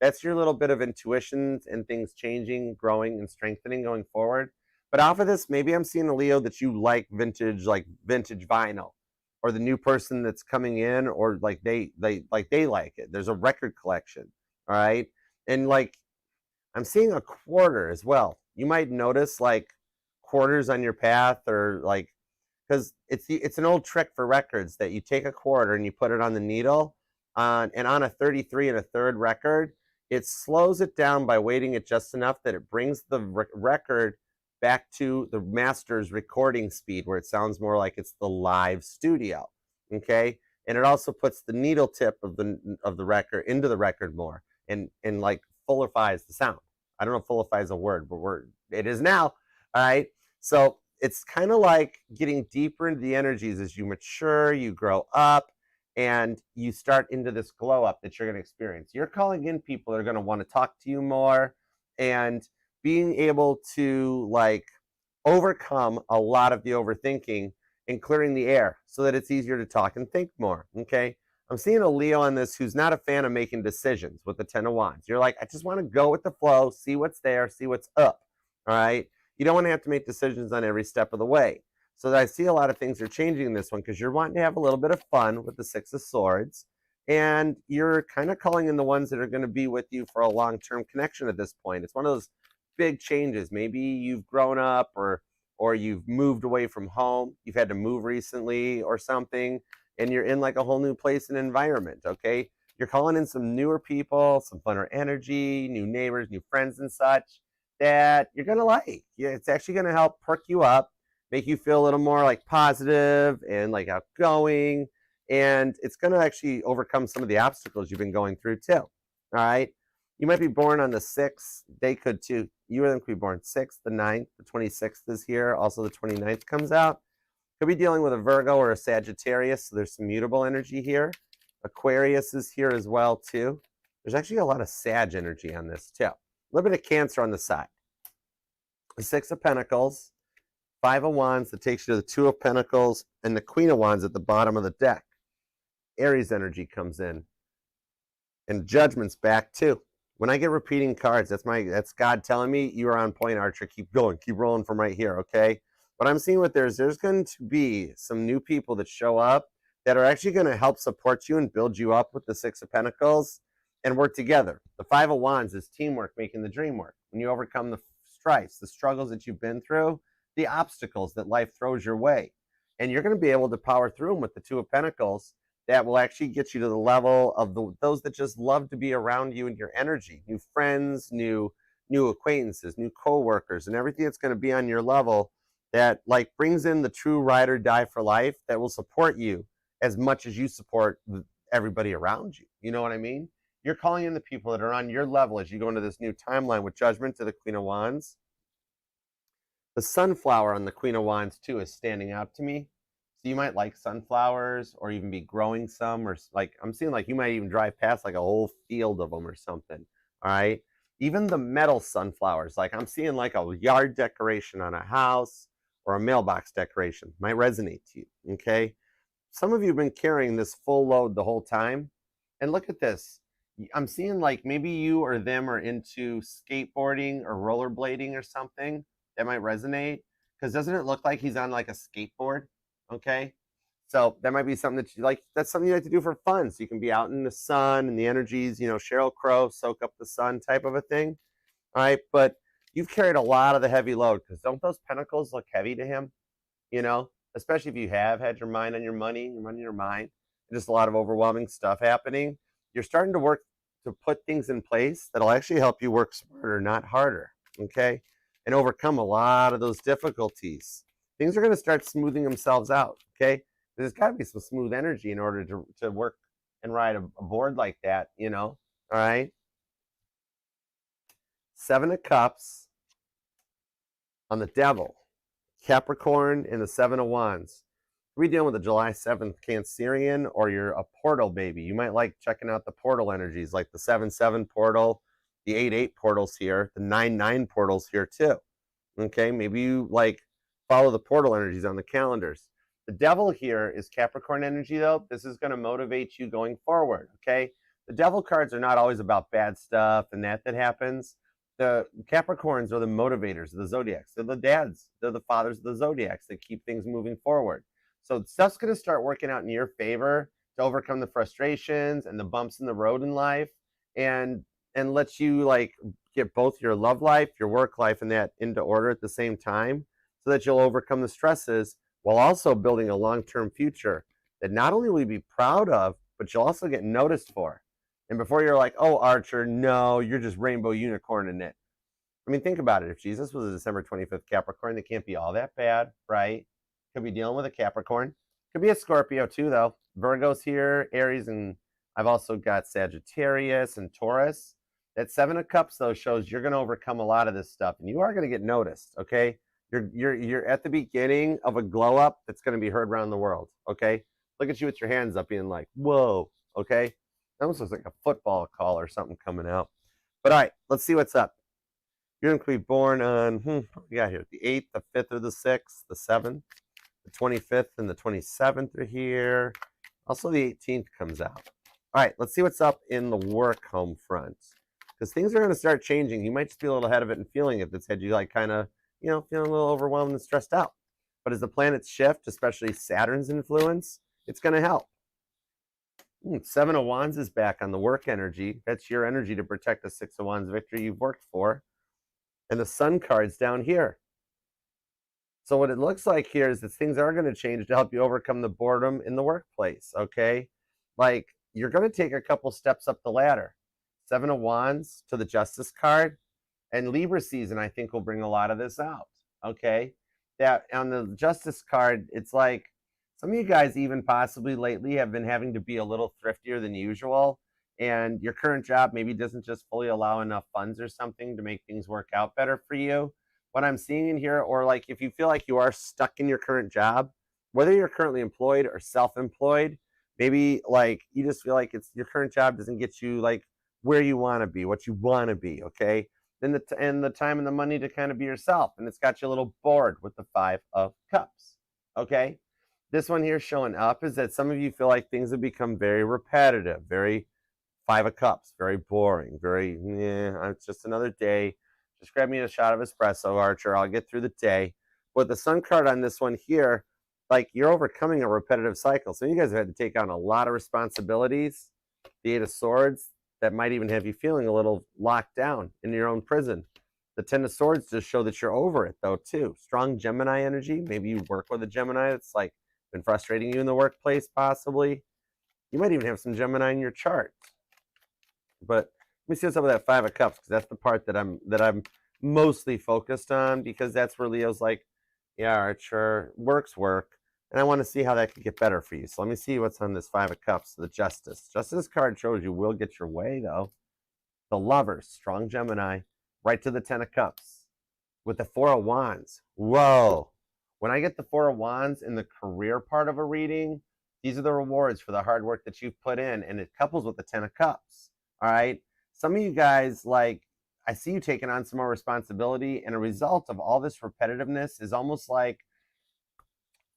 That's your little bit of intuitions and things changing, growing, and strengthening going forward. But off of this, maybe I'm seeing a Leo that you like vintage vinyl, or the new person that's coming in, or like they like it. There's a record collection, all right? And like I'm seeing a quarter as well. You might notice like quarters on your path, or like, because it's an old trick for records that you take a quarter and you put it on the needle, and on a 33 and a third record, it slows it down by weighting it just enough that it brings the record back to the master's recording speed, where it sounds more like it's the live studio, okay? And it also puts the needle tip of the record into the record more, and like fullifies the sound. I don't know if fullify is a word, but it is now, all right? So it's kind of like getting deeper into the energies as you mature, you grow up, and you start into this glow up that you're going to experience. You're calling in people that are going to want to talk to you more, and being able to like overcome a lot of the overthinking and clearing the air so that it's easier to talk and think more, okay? I'm seeing a Leo on this who's not a fan of making decisions with the Ten of Wands. You're like, I just want to go with the flow, see what's there, see what's up, all right? You don't want to have to make decisions on every step of the way. So I see a lot of things are changing in this one, because you're wanting to have a little bit of fun with the Six of Swords, and you're kind of calling in the ones that are going to be with you for a long-term connection at this point. It's one of those big changes. Maybe you've grown up, or you've moved away from home. You've had to move recently or something, and you're in like a whole new place and environment, okay? You're calling in some newer people, some funner energy, new neighbors, new friends and such that you're going to like. Yeah, it's actually going to help perk you up, make you feel a little more like positive and like outgoing, and it's going to actually overcome some of the obstacles you've been going through too, all right? You might be born on the 6th. They could too. You or them could be born 6th, the 9th, the 26th is here. Also the 29th comes out. Could be dealing with a Virgo or a Sagittarius, so there's some mutable energy here. Aquarius is here as well too. There's actually a lot of Sag energy on this too. A little bit of Cancer on the side. The 6 of Pentacles, 5 of Wands that takes you to the 2 of Pentacles, and the Queen of Wands at the bottom of the deck. Aries energy comes in. And Judgment's back too. When I get repeating cards, that's God telling me you are on point, Archer. Keep going, keep rolling from right here, okay? What I'm seeing with there's going to be some new people that show up that are actually going to help support you and build you up with the 6 of Pentacles and work together. The 5 of Wands is teamwork making the dream work. When you overcome the strifes, the struggles that you've been through, the obstacles that life throws your way, and you're going to be able to power through them with the 2 of Pentacles. That will actually get you to the level of those that just love to be around you and your energy, new friends, new acquaintances, new co-workers, and everything that's going to be on your level that like brings in the true ride or die for life that will support you as much as you support everybody around you. You know what I mean? You're calling in the people that are on your level as you go into this new timeline with Judgment to the Queen of Wands. The sunflower on the Queen of Wands too is standing out to me. So you might like sunflowers, or even be growing some, or like I'm seeing like you might even drive past like a whole field of them or something, all right? Even the metal sunflowers, like I'm seeing like a yard decoration on a house or a mailbox decoration, might resonate to you, okay? Some of you have been carrying this full load the whole time, and look at this. I'm seeing like maybe you or them are into skateboarding or rollerblading or something that might resonate. Because doesn't it look like he's on like a skateboard? Okay. So that might be something that you like. That's something you like to do for fun. So you can be out in the sun and the energies, Sheryl Crow, soak up the sun type of a thing. All right. But you've carried a lot of the heavy load because don't those pentacles look heavy to him? Especially if you have had your mind on your money, your money on your mind, and just a lot of overwhelming stuff happening. You're starting to work to put things in place that'll actually help you work smarter, not harder, okay? And overcome a lot of those difficulties. Things are going to start smoothing themselves out, okay? There's got to be some smooth energy in order to work and ride a board like that, all right? 7 of Cups on the Devil. Capricorn and the 7 of Wands. Are we dealing with a July 7th Cancerian, or you're a portal baby? You might like checking out the portal energies, like the 7-7 portal, the 8-8 portals here, the 9-9 portals here too. Okay, maybe you like follow the portal energies on the calendars. The Devil here is Capricorn energy though. This is going to motivate you going forward, okay? The Devil cards are not always about bad stuff and that happens. The Capricorns are the motivators of the zodiacs. They're the dads. They're the fathers of the zodiacs that keep things moving forward. So stuff's going to start working out in your favor to overcome the frustrations and the bumps in the road in life, and let you like get both your love life, your work life, and that into order at the same time, so that you'll overcome the stresses while also building a long-term future that not only will you be proud of, but you'll also get noticed for. And before you're like, oh, Archer, no, you're just rainbow unicorn in it. I mean, think about it. If Jesus was a December 25th Capricorn, they can't be all that bad, right? Could be dealing with a Capricorn. Could be a Scorpio too, though. Virgo's here, Aries, and I've also got Sagittarius and Taurus. That 7 of Cups, though, shows you're going to overcome a lot of this stuff, and you are going to get noticed, okay? You're at the beginning of a glow up that's going to be heard around the world, okay? Look at you with your hands up being like, whoa, okay? That almost looks like a football call or something coming out. But all right, let's see what's up. You're going to be born on, what we got here? The 8th, the 5th, or the 6th, the 7th, the 25th, and the 27th are here. Also, the 18th comes out. All right, let's see what's up in the work home front. Because things are going to start changing. You might just be a little ahead of it and feeling it. That's had you like kind of, feeling a little overwhelmed and stressed out. But as the planets shift, especially Saturn's influence, it's going to help. 7 of Wands is back on the work energy. That's your energy to protect the 6 of Wands victory you've worked for. And the Sun card's down here. So what it looks like here is that things are going to change to help you overcome the boredom in the workplace, okay? Like, you're going to take a couple steps up the ladder. 7 of Wands to the Justice card. And Libra season, I think, will bring a lot of this out, okay? That on the Justice card, it's like, some of you guys even possibly lately have been having to be a little thriftier than usual, and your current job maybe doesn't just fully allow enough funds or something to make things work out better for you. What I'm seeing in here, or like if you feel like you are stuck in your current job, whether you're currently employed or self-employed, maybe like you just feel like it's your current job doesn't get you like where you want to be, what you want to be, okay? Then the time and the money to kind of be yourself, and it's got you a little bored with the 5 of Cups, okay? This one here showing up is that some of you feel like things have become very repetitive, very 5 of Cups, very boring, very, it's just another day. Just grab me a shot of espresso, Archer. I'll get through the day. With the Sun card on this one here, like you're overcoming a repetitive cycle. So you guys have had to take on a lot of responsibilities. The 8 of Swords, that might even have you feeling a little locked down in your own prison. The 10 of Swords just show that you're over it, though, too. Strong Gemini energy. Maybe you work with a Gemini that's like been frustrating you in the workplace, possibly. You might even have some Gemini in your chart. But let me see what's up with that 5 of Cups, because that's the part that I'm mostly focused on, because that's where Leo's like, yeah, Archer, work's work, and I want to see how that could get better for you. So let me see what's on this 5 of Cups, the Justice. Justice card shows you will get your way, though. The Lovers, strong Gemini, right to the 10 of Cups. With the 4 of Wands, whoa. When I get the 4 of Wands in the career part of a reading, these are the rewards for the hard work that you've put in, and it couples with the 10 of Cups, all right? Some of you guys, like, I see you taking on some more responsibility, and a result of all this repetitiveness is almost like,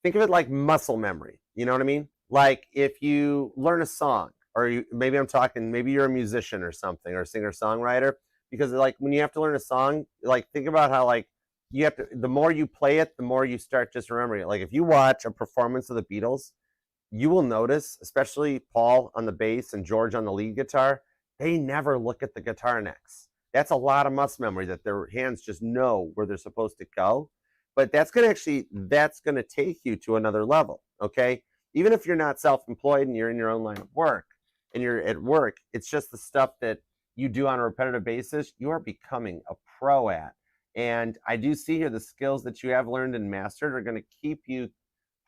think of it like muscle memory, you know what I mean? Like if you learn a song, or maybe I'm talking, maybe you're a musician or something, or a singer-songwriter, because like when you have to learn a song, like think about how like you have to, the more you play it, the more you start just remembering it. Like if you watch a performance of the Beatles, you will notice, especially Paul on the bass and George on the lead guitar, they never look at the guitar necks. That's a lot of muscle memory that their hands just know where they're supposed to go. But that's going to take you to another level, okay? Even if you're not self-employed and you're in your own line of work and you're at work, it's just the stuff that you do on a repetitive basis, you are becoming a pro at. And I do see here the skills that you have learned and mastered are going to keep you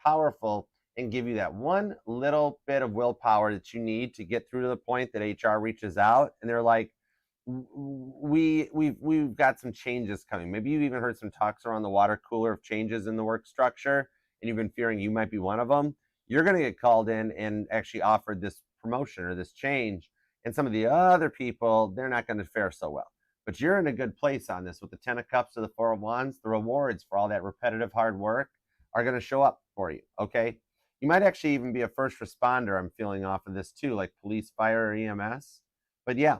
powerful and give you that one little bit of willpower that you need to get through to the point that HR reaches out and they're like, we've got some changes coming. Maybe you've even heard some talks around the water cooler of changes in the work structure, and you've been fearing you might be one of them. You're going to get called in and actually offered this promotion or this change. And some of the other people, they're not going to fare so well. But you're in a good place on this with the 10 of Cups to the 4 of Wands. The rewards for all that repetitive hard work are going to show up for you, okay? You might actually even be a first responder, I'm feeling off of this too, like police, fire, or EMS. But yeah,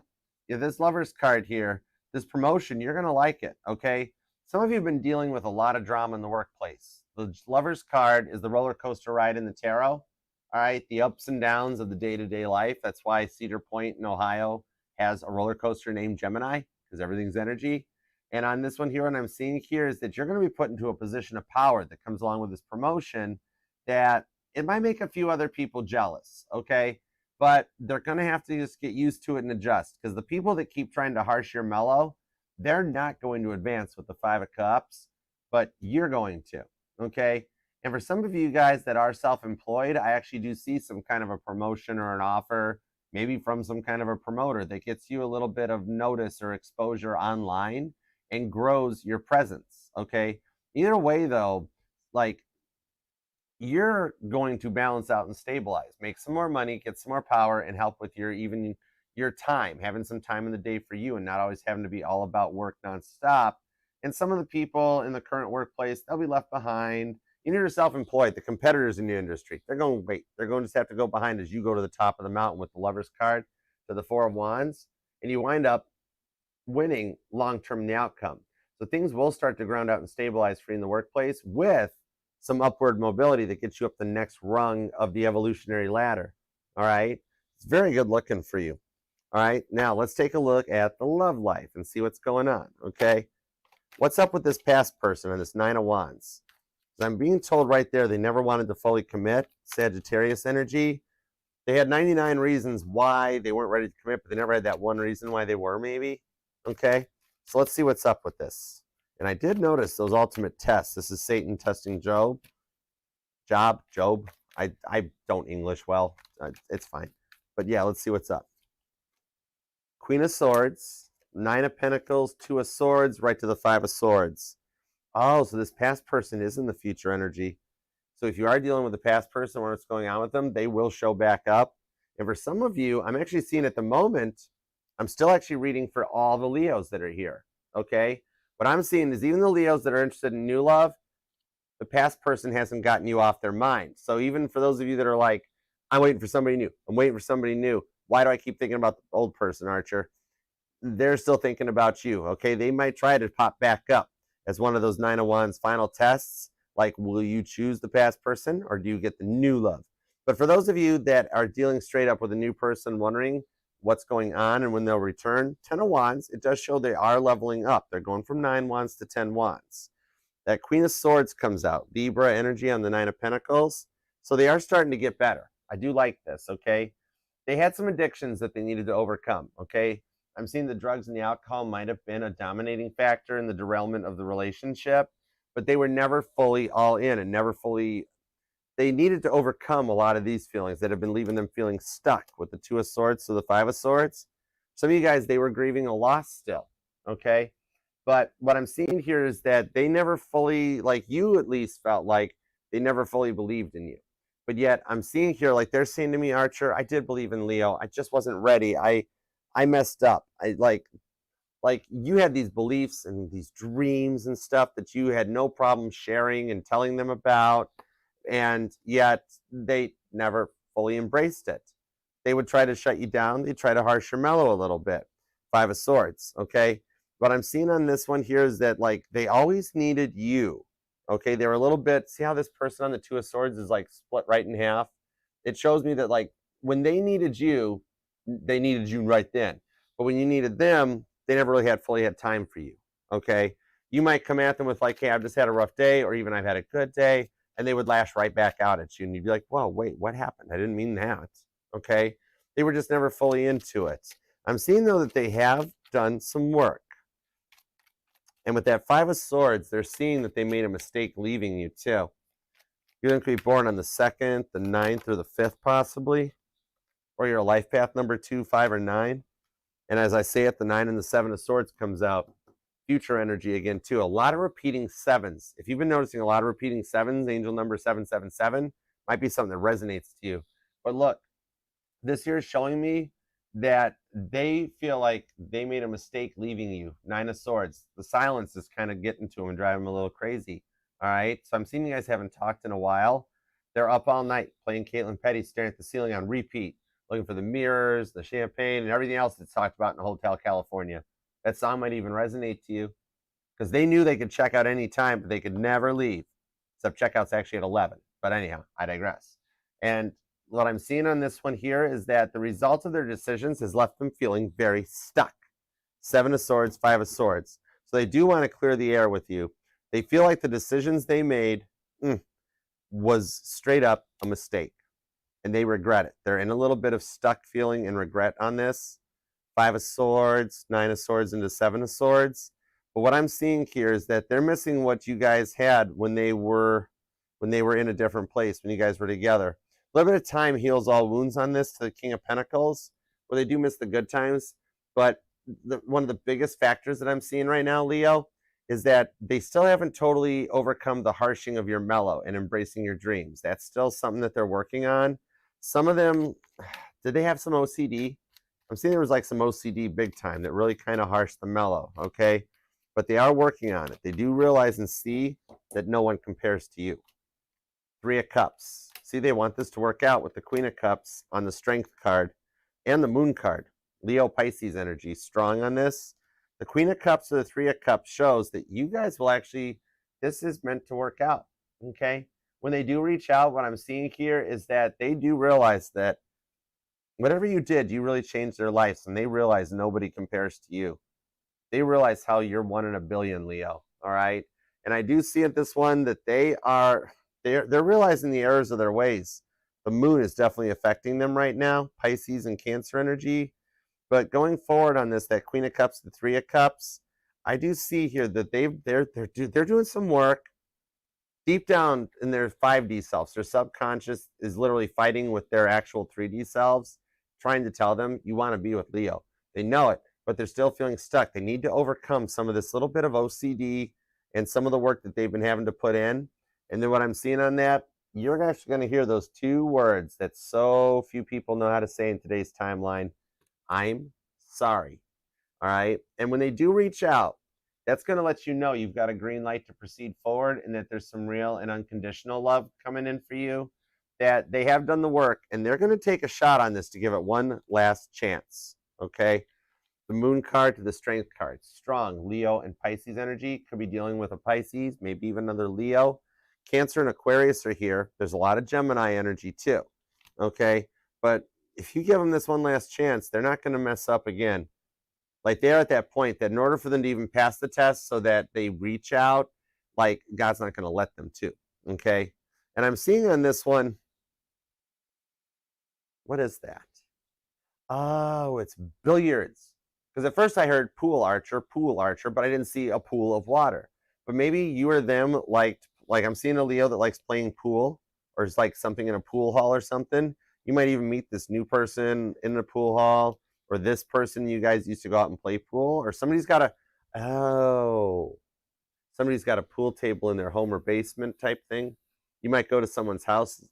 this Lover's card here, this promotion, you're going to like it, okay? Some of you have been dealing with a lot of drama in the workplace. The Lover's card is the roller coaster ride in the tarot, all right? The ups and downs of the day-to-day life. That's why Cedar Point in Ohio has a roller coaster named Gemini, because everything's energy. And on this one here, what I'm seeing here is that you're going to be put into a position of power that comes along with this promotion that it might make a few other people jealous, okay? But they're going to have to just get used to it and adjust, because the people that keep trying to harsh your mellow, they're not going to advance with the 5 of Cups, but you're going to, okay? And for some of you guys that are self-employed, I actually do see some kind of a promotion or an offer, maybe from some kind of a promoter that gets you a little bit of notice or exposure online and grows your presence, okay? Either way, though, like, you're going to balance out and stabilize, make some more money, get some more power, and help with your time, having some time in the day for you and not always having to be all about work nonstop. And some of the people in the current workplace, they'll be left behind. You're self-employed, the competitors in the industry, they're going to wait. They're going to just have to go behind as you go to the top of the mountain with the Lover's card to the 4 of Wands, and you wind up winning long-term in the outcome. So things will start to ground out and stabilize for you in the workplace with some upward mobility that gets you up the next rung of the evolutionary ladder, all right? It's very good looking for you, all right? Now, let's take a look at the love life and see what's going on, okay? What's up with this past person and this 9 of Wands? I'm being told right there they never wanted to fully commit, Sagittarius energy. They had 99 reasons why they weren't ready to commit, but they never had that one reason why they were, maybe, okay? So let's see what's up with this. And I did notice those ultimate tests. This is Satan testing Job. I don't English well. It's fine. But yeah, let's see what's up. Queen of Swords, 9 of Pentacles, 2 of Swords, right to the 5 of Swords. Oh, so this past person is in the future energy. So if you are dealing with a past person or what's going on with them, they will show back up. And for some of you, I'm actually seeing at the moment, I'm still actually reading for all the Leos that are here, okay? What I'm seeing is even the Leos that are interested in new love, the past person hasn't gotten you off their mind. So even for those of you that are like, I'm waiting for somebody new. I'm waiting for somebody new. Why do I keep thinking about the old person, Archer? They're still thinking about you, okay? They might try to pop back up as one of those 9 of Wands final tests. Like, will you choose the past person or do you get the new love? But for those of you that are dealing straight up with a new person, wondering what's going on and when they'll return, 10 of Wands, it does show they are leveling up. They're going from 9 Wands to 10 Wands. That Queen of Swords comes out, Libra energy on the 9 of Pentacles. So they are starting to get better. I do like this, okay? They had some addictions that they needed to overcome, okay? I'm seeing the drugs and the alcohol might have been a dominating factor in the derailment of the relationship, but they were never fully all in and never fully, they needed to overcome a lot of these feelings that have been leaving them feeling stuck with the 2 of Swords to the 5 of Swords. Some of you guys, they were grieving a loss still, okay? But what I'm seeing here is that they never fully, like you at least felt like they never fully believed in you. But yet I'm seeing here, like they're saying to me, Archer, I did believe in Leo. I just wasn't ready. I messed up. I like you had these beliefs and these dreams and stuff that you had no problem sharing and telling them about. And yet they never fully embraced it. they would try to shut you down. They try to harsh your mellow a little bit. Five of Swords, okay? What I'm seeing on this one here is that, like, they always needed you, okay? They were a little bit, see how this person on the Two of Swords is, like, split right in half? It shows me that, like, when they needed you right then. But when you needed them, they never really fully had time for you, okay? You might come at them with, like, hey, I've just had a rough day, or even I've had a good day, and they would lash right back out at you, and you'd be like, whoa, wait, what happened? I didn't mean that, okay? They were just never fully into it. I'm seeing, though, that they have done some work. And with that Five of Swords, they're seeing that they made a mistake leaving you, too. You're going to be born on the 2nd, the 9th, or the 5th, possibly. Or your life path number 2, 5, or 9. And as I say it, the 9 and the 7 of Swords comes out. Future energy again, too. A lot of repeating 7s. If you've been noticing a lot of repeating 7s, angel number 777, might be something that resonates to you. But look, this here is showing me that they feel like they made a mistake leaving you. 9 of Swords. The silence is kind of getting to them and driving them a little crazy. All right? So I'm seeing you guys haven't talked in a while. They're up all night playing Caitlin Petty, staring at the ceiling on repeat, looking for the mirrors, the champagne, and everything else that's talked about in Hotel California. That song might even resonate to you because they knew they could check out any time, but they could never leave. Except checkout's actually at 11. But anyhow, I digress. And what I'm seeing on this one here is that the result of their decisions has left them feeling very stuck. 7 of Swords, 5 of Swords. So they do want to clear the air with you. They feel like the decisions they made was straight up a mistake. And they regret it. They're in a little bit of stuck feeling and regret on this. 5 of Swords, 9 of Swords into 7 of Swords. But what I'm seeing here is that they're missing what you guys had when they were in a different place, when you guys were together. A little bit of time heals all wounds on this to the King of Pentacles, where they do miss the good times. But one of the biggest factors that I'm seeing right now, Leo, is that they still haven't totally overcome the harshing of your mellow and embracing your dreams. That's still something that they're working on. Some of them, did they have some OCD? I'm seeing there was like some OCD big time that really kind of harshed the mellow, okay? But they are working on it. They do realize and see that no one compares to you. 3 of Cups. See, they want this to work out with the Queen of Cups on the Strength card and the Moon card. Leo Pisces energy, strong on this. The Queen of Cups or the 3 of Cups shows that you guys will actually, this is meant to work out, okay? When they do reach out, what I'm seeing here is that they do realize that whatever you did, you really changed their lives, and they realize nobody compares to you. They realize how you're 1 in a billion, Leo, all right? And I do see at this one that they're realizing the errors of their ways. The moon is definitely affecting them right now, Pisces and Cancer energy. But going forward on this, that Queen of Cups, the 3 of Cups, I do see here that they're doing some work deep down in their 5D selves. Their subconscious is literally fighting with their actual 3D selves, trying to tell them you want to be with Leo. They know it, but they're still feeling stuck. They need to overcome some of this little bit of OCD and some of the work that they've been having to put in. And then what I'm seeing on that, you're actually going to hear those 2 words that so few people know how to say in today's timeline. I'm sorry. All right. And when they do reach out, that's going to let you know you've got a green light to proceed forward and that there's some real and unconditional love coming in for you, that they have done the work and they're going to take a shot on this to give it one last chance. Okay. The Moon card to the Strength card. Strong Leo and Pisces energy. Could be dealing with a Pisces, maybe even another Leo. Cancer and Aquarius are here. There's a lot of Gemini energy too. Okay. But if you give them this one last chance, they're not going to mess up again. Like they're at that point that in order for them to even pass the test so that they reach out, like God's not going to let them to. Okay. And I'm seeing on this one, what is that? Oh, it's billiards. Because at first I heard pool archer, but I didn't see a pool of water. But maybe you or them liked, like I'm seeing a Leo that likes playing pool, or it's like something in a pool hall or something. You might even meet this new person in a pool hall, or this person you guys used to go out and play pool, or somebody's got a pool table in their home or basement type thing. You might go to someone's house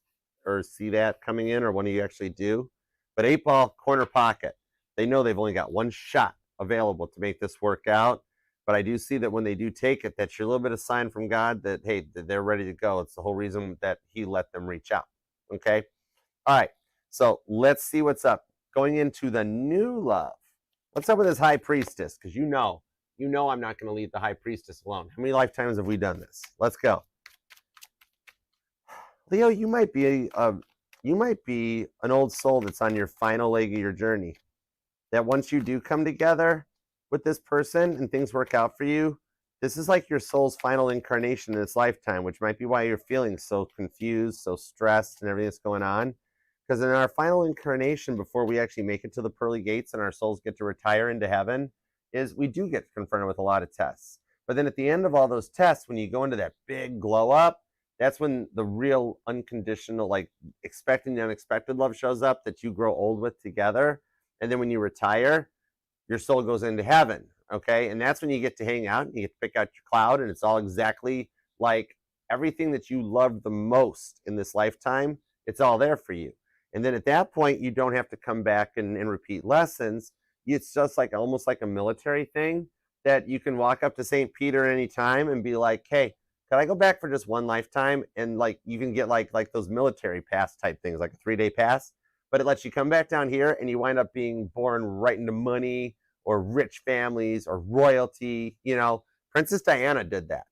or see that coming in, or one of you actually do. But 8-ball corner pocket. They know they've only got one shot available to make this work out. But I do see that when they do take it, that's your little bit of sign from God that, hey, they're ready to go. It's the whole reason that he let them reach out. Okay? All right. So let's see what's up. Going into the new love. What's up with this high priestess? Because you know I'm not going to leave the high priestess alone. How many lifetimes have we done this? Let's go. Leo, you might be an old soul that's on your final leg of your journey. That once you do come together with this person and things work out for you, this is like your soul's final incarnation in this lifetime, which might be why you're feeling so confused, so stressed, and everything that's going on. Because in our final incarnation, before we actually make it to the pearly gates and our souls get to retire into heaven, is we do get confronted with a lot of tests. But then at the end of all those tests, when you go into that big glow up, that's when the real unconditional, like expecting the unexpected love shows up that you grow old with together. And then when you retire, your soul goes into heaven, okay? And that's when you get to hang out and you get to pick out your cloud, and it's all exactly like everything that you loved the most in this lifetime, it's all there for you. And then at that point, you don't have to come back and repeat lessons. It's just like almost like a military thing that you can walk up to St. Peter anytime and be like, hey, could I go back for just one lifetime? And like you can get like those military pass type things, like a 3-day pass, but it lets you come back down here and you wind up being born right into money or rich families or royalty. You know, Princess Diana did that.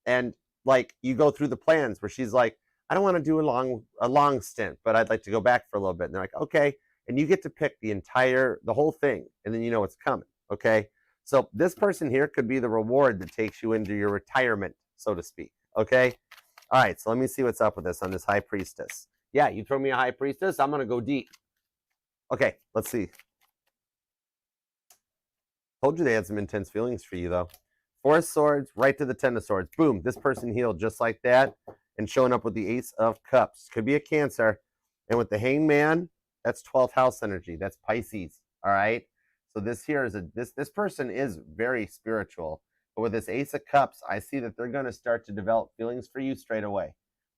And like you go through the plans where she's like, I don't want to do a long stint, but I'd like to go back for a little bit. And they're like, okay. And you get to pick the whole thing. And then you know what's coming. Okay. So this person here could be the reward that takes you into your retirement, so to speak. Okay. All right. So let me see what's up with this on this high priestess. Yeah. You throw me a high priestess, I'm going to go deep. Okay. Let's see. Told you they had some intense feelings for you though. 4 of Swords, right to the 10 of Swords. Boom. This person healed just like that. And showing up with the Ace of Cups. Could be a Cancer. And with the Hangman, that's 12th house energy. That's Pisces. All right. So this here is this person is very spiritual. But with this Ace of Cups, I see that they're going to start to develop feelings for you straight away.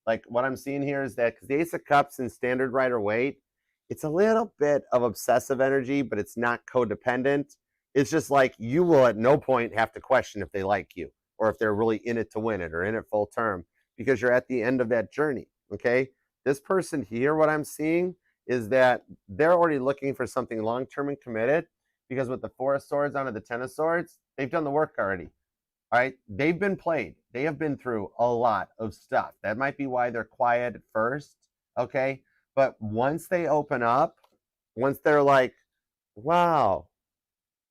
Like what I'm seeing here is that because the Ace of Cups in standard Rider-Waite, it's a little bit of obsessive energy, but it's not codependent. It's just like you will at no point have to question if they like you or if they're really in it to win it or in it full term, because you're at the end of that journey, okay? This person here, what I'm seeing is that they're already looking for something long-term and committed, because with the 4 of Swords onto the 10 of Swords, they've done the work already, all right? They've been played. They have been through a lot of stuff. That might be why they're quiet at first, okay? But once they open up, once they're like, wow,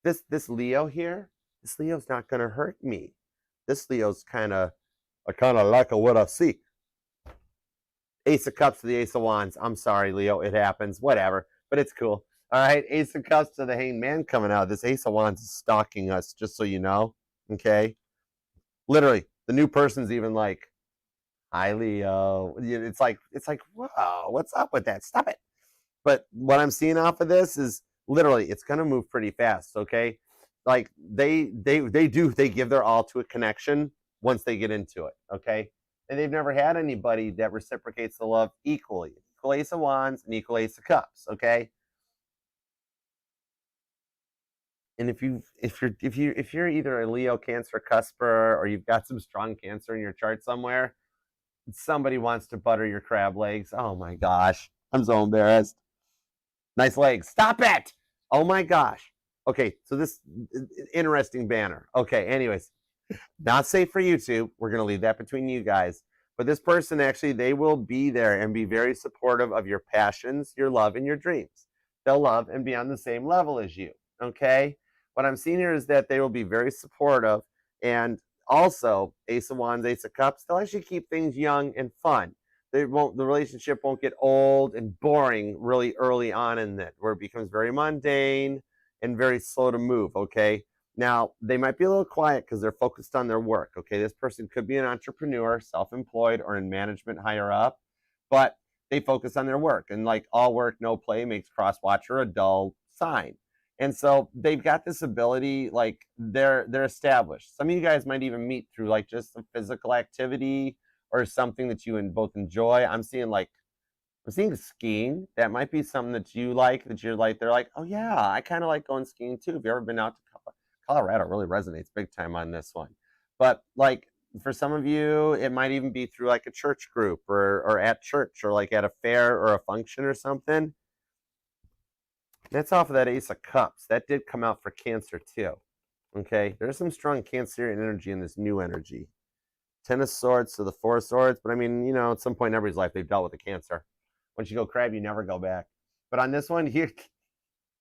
this Leo here, this Leo's not going to hurt me. This Leo's I kind of like what I see. Ace of Cups to the Ace of Wands. I'm sorry, Leo. It happens. Whatever. But it's cool. All right. Ace of Cups to the Hanged Man coming out. This Ace of Wands is stalking us, just so you know. Okay. Literally, the new person's even like, hi, Leo. It's like, whoa, what's up with that? Stop it. But what I'm seeing off of this is literally, it's going to move pretty fast. Okay. Like they give their all to a connection once they get into it, okay? And they've never had anybody that reciprocates the love equally. Equal Ace of Wands and equal Ace of Cups, okay? And if you're either a Leo, Cancer, Cusper, or you've got some strong Cancer in your chart somewhere, somebody wants to butter your crab legs. Oh my gosh, I'm so embarrassed. Nice legs. Stop it! Oh my gosh. Okay, so this interesting banner. Okay, anyways. Not safe for YouTube. We're going to leave that between you guys. But this person, actually, they will be there and be very supportive of your passions, your love, and your dreams. They'll love and be on the same level as you, okay? What I'm seeing here is that they will be very supportive. And also, Ace of Wands, Ace of Cups, they'll actually keep things young and fun. The relationship won't get old and boring really early on in it, where it becomes very mundane and very slow to move, okay? Now, they might be a little quiet because they're focused on their work, okay? This person could be an entrepreneur, self-employed, or in management higher up, but they focus on their work. And like all work, no play makes cross-watcher a dull sign. And so they've got this ability, like they're established. Some of you guys might even meet through like just a physical activity or something that you both enjoy. I'm seeing skiing. That might be something that you like, that you're like, they're like, oh yeah, I kind of like going skiing too. Have you ever been out to Colorado? Really resonates big time on this one. But like for some of you, it might even be through like a church group or at church or like at a fair or a function or something. That's off of that Ace of Cups. That did come out for Cancer too. Okay, there's some strong Cancerian energy in this new energy. Ten of Swords to the Four of Swords. But I mean, you know, at some point in everybody's life, they've dealt with a Cancer. Once you go crab, you never go back. But on this one here,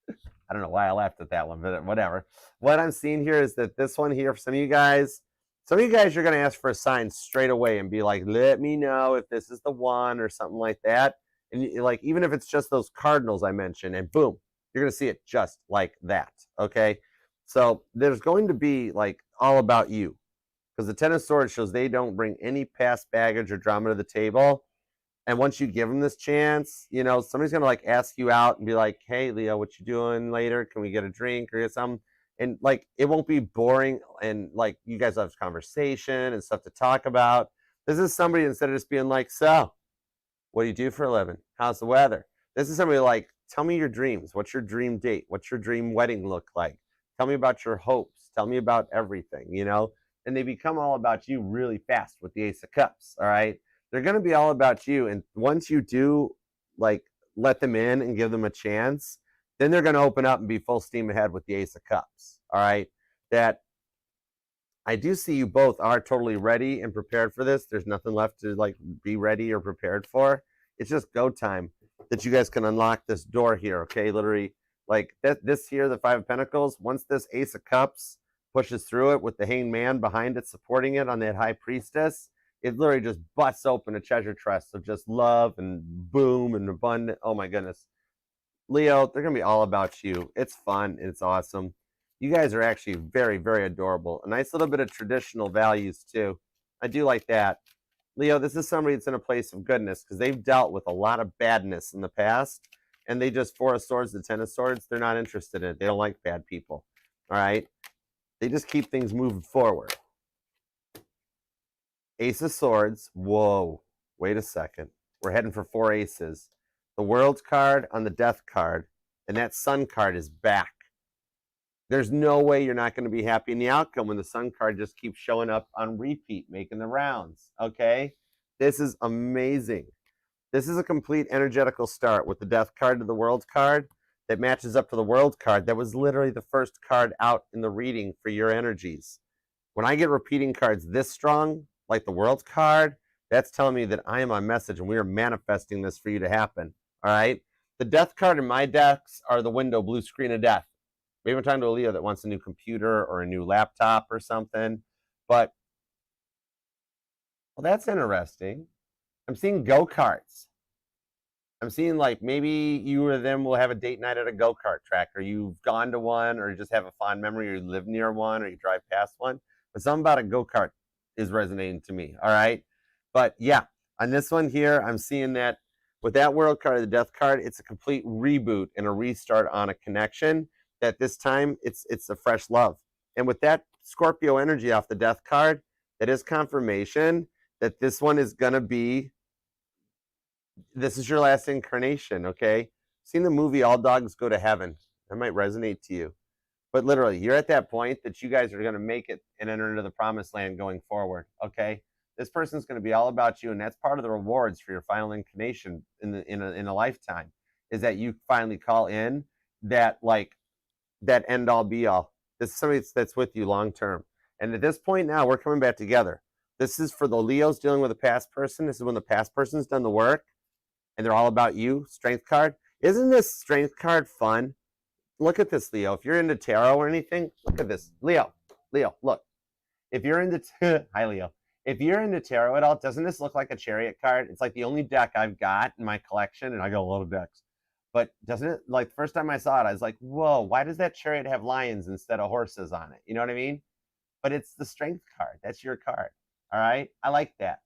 I don't know why I laughed at that one, but whatever. What I'm seeing here is that this one here, for some of you guys, you're going to ask for a sign straight away and be like, let me know if this is the one or something like that. And like, even if it's just those cardinals I mentioned, and boom, you're going to see it just like that. Okay. So there's going to be like all about you, because the Ten of Swords shows they don't bring any past baggage or drama to the table. And once you give them this chance, you know, somebody's going to like ask you out and be like, hey, Leo, what you doing later? Can we get a drink or get something? And like, it won't be boring. And like, you guys have conversation and stuff to talk about. This is somebody, instead of just being like, so what do you do for a living? How's the weather? This is somebody like, tell me your dreams. What's your dream date? What's your dream wedding look like? Tell me about your hopes. Tell me about everything, you know? And they become all about you really fast with the Ace of Cups, all right? They're going to be all about you. And once you do, like, let them in and give them a chance, then they're going to open up and be full steam ahead with the Ace of Cups, all right? That I do see you both are totally ready and prepared for this. There's nothing left to, like, be ready or prepared for. It's just go time that you guys can unlock this door here, okay? Literally, like, this here, the Five of Pentacles, once this Ace of Cups pushes through it with the Hanged Man behind it, supporting it on that High Priestess, it literally just busts open a treasure chest of just love and boom and abundant. Oh my goodness. Leo, they're going to be all about you. It's fun. It's awesome. You guys are actually very, very adorable. A nice little bit of traditional values too. I do like that. Leo, this is somebody that's in a place of goodness, because they've dealt with a lot of badness in the past, and they just, Four of Swords to Ten of Swords, they're not interested in it. They don't like bad people. All right? They just keep things moving forward. Ace of Swords. Whoa. Wait a second. We're heading for four aces. The World card on the Death card, and that Sun card is back. There's no way you're not going to be happy in the outcome when the Sun card just keeps showing up on repeat, making the rounds. Okay? This is amazing. This is a complete energetical start with the Death card to the World card that matches up to the World card. That was literally the first card out in the reading for your energies. When I get repeating cards this strong, like the World card, that's telling me that I am on message and we are manifesting this for you to happen. All right? The Death card in my decks are the window, blue screen of death. Maybe I'm talking to a Leo that wants a new computer or a new laptop or something. But, well, that's interesting. I'm seeing go-karts. I'm seeing like maybe you or them will have a date night at a go-kart track, or you've gone to one, or you just have a fond memory, or you live near one, or you drive past one. But something about a go-kart is resonating to me, all right? But yeah, on this one here, I'm seeing that with that World card, the Death card, it's a complete reboot and a restart on a connection. That this time it's a fresh love. And with that Scorpio energy off the Death card, that is confirmation that this one is going to be, this is your last incarnation, okay? Seen the movie All Dogs Go to Heaven. That might resonate to you. But literally, you're at that point that you guys are going to make it and enter into the promised land going forward, okay? This person's going to be all about you, and that's part of the rewards for your final incarnation in a lifetime, is that you finally call in that, like, that end all be all. This is somebody that's with you long term. And at this point now, we're coming back together. This is for the Leos dealing with a past person. This is when the past person's done the work and they're all about you. Strength card. Isn't this Strength card fun? Look at this, Leo. If you're into tarot or anything, look at this. Leo, look. If you're into, hi, Leo. If you're into tarot at all, doesn't this look like a Chariot card? It's like the only deck I've got in my collection, and I got a lot of decks. But doesn't it, like, the first time I saw it, I was like, whoa, why does that Chariot have lions instead of horses on it? You know what I mean? But it's the Strength card. That's your card. All right? I like that.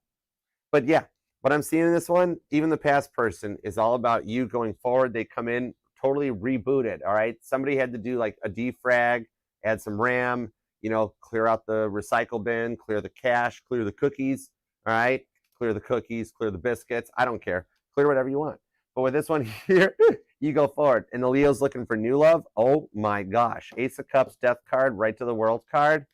But yeah, what I'm seeing in this one, even the past person is all about you going forward. They come in totally rebooted. All right? Somebody had to do like a defrag, add some RAM, you know, clear out the recycle bin, clear the cash, clear the cookies. All right? Clear the cookies, clear the biscuits. I don't care. Clear whatever you want. But with this one here, you go forward. And the Leo's looking for new love. Oh my gosh. Ace of Cups, Death card, right to the World card.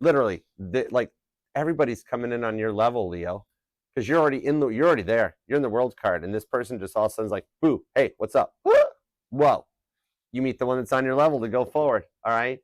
Literally, like, everybody's coming in on your level, Leo. Because you're already there. You're in the World card. And this person just all of a sudden is like, boo, hey, what's up? Whoa. you meet the one that's on your level to go forward. All right.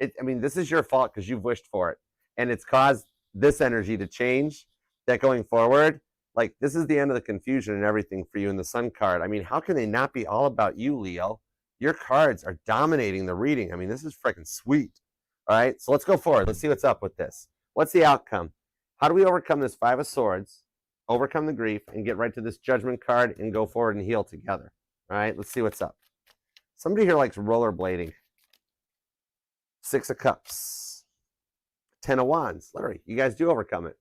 I mean, this is your fault because you've wished for it. And it's caused this energy to change that going forward. Like, this is the end of the confusion and everything for you in the Sun card. I mean, how can they not be all about you, Leo? Your cards are dominating the reading. I mean, this is freaking sweet. All right. So let's go forward. Let's see what's up with this. What's the outcome? How do we overcome this Five of Swords, overcome the grief, and get right to this Judgment card and go forward and heal together? All right. Let's see what's up. Somebody here likes rollerblading. Six of Cups. 10 of Wands. Larry, you guys do overcome it.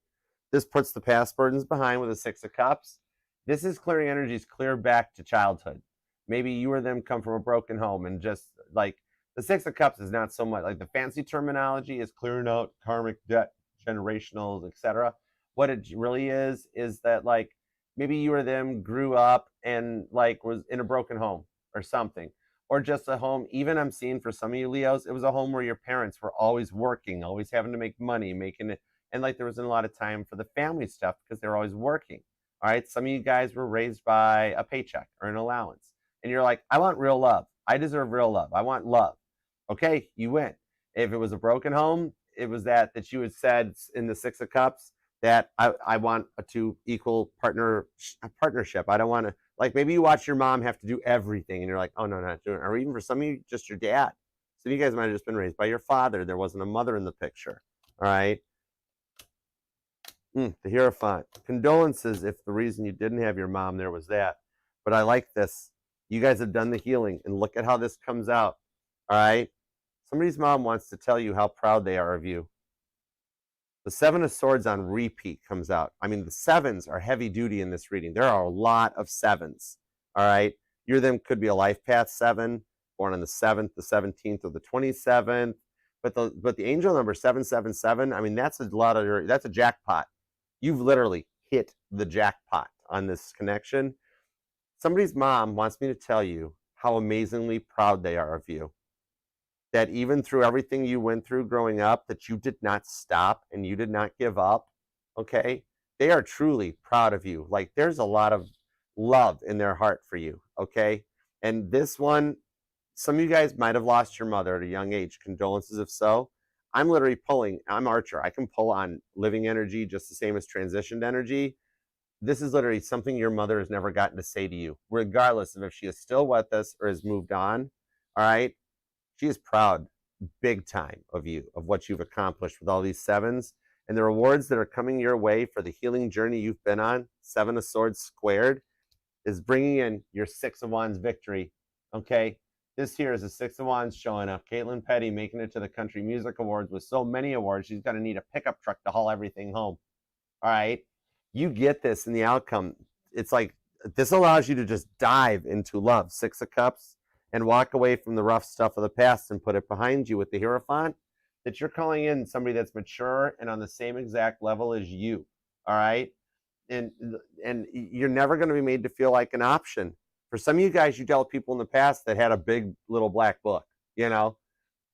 This puts the past burdens behind with a Six of Cups. This is clearing energies clear back to childhood. Maybe you or them come from a broken home and just like the Six of Cups is not so much like the fancy terminology is clearing out karmic debt, generationals, etc. What it really is that like maybe you or them grew up and like was in a broken home or something, or just a home. Even I'm seeing for some of you Leos, it was a home where your parents were always working, always having to make money, making it, and like there wasn't a lot of time for the family stuff because they were always working. All right, some of you guys were raised by a paycheck or an allowance, and you're like, I want real love. I deserve real love. I want love. Okay, you win. If it was a broken home, it was that you had said in the Six of Cups that I want a two equal partnership. I don't want to, like, maybe you watch your mom have to do everything and you're like, oh no, not doing it. Or even for some of you, just your dad. Some of you guys might have just been raised by your father. There wasn't a mother in the picture. All right. The Hierophant. Condolences if the reason you didn't have your mom there was that. But I like this. You guys have done the healing and look at how this comes out. All right. Somebody's mom wants to tell you how proud they are of you. The Seven of Swords on repeat comes out. I mean, the sevens are heavy duty in this reading. There are a lot of sevens. All right. Your them could be a life path 7, born on the 7th, the 17th, or the 27th. But the angel number 777, I mean, that's a jackpot. You've literally hit the jackpot on this connection. Somebody's mom wants me to tell you how amazingly proud they are of you. That even through everything you went through growing up, that you did not stop and you did not give up, okay? They are truly proud of you. Like, there's a lot of love in their heart for you, okay? And this one, some of you guys might have lost your mother at a young age. Condolences if so. I'm literally pulling, I'm Archer. I can pull on living energy just the same as transitioned energy. This is literally something your mother has never gotten to say to you, regardless of if she is still with us or has moved on, all right? She is proud, big time, of you, of what you've accomplished with all these sevens. And the rewards that are coming your way for the healing journey you've been on, Seven of Swords squared, is bringing in your Six of Wands victory, okay? This here is a Six of Wands showing up. Caitlin Petty making it to the Country Music Awards with so many awards, she's going to need a pickup truck to haul everything home, all right? You get this in the outcome. It's like, this allows you to just dive into love. Six of Cups. And walk away from the rough stuff of the past and put it behind you with the Hierophant, that you're calling in somebody that's mature and on the same exact level as you, all right? And you're never going to be made to feel like an option. For some of you guys, you dealt with people in the past that had a big little black book, you know?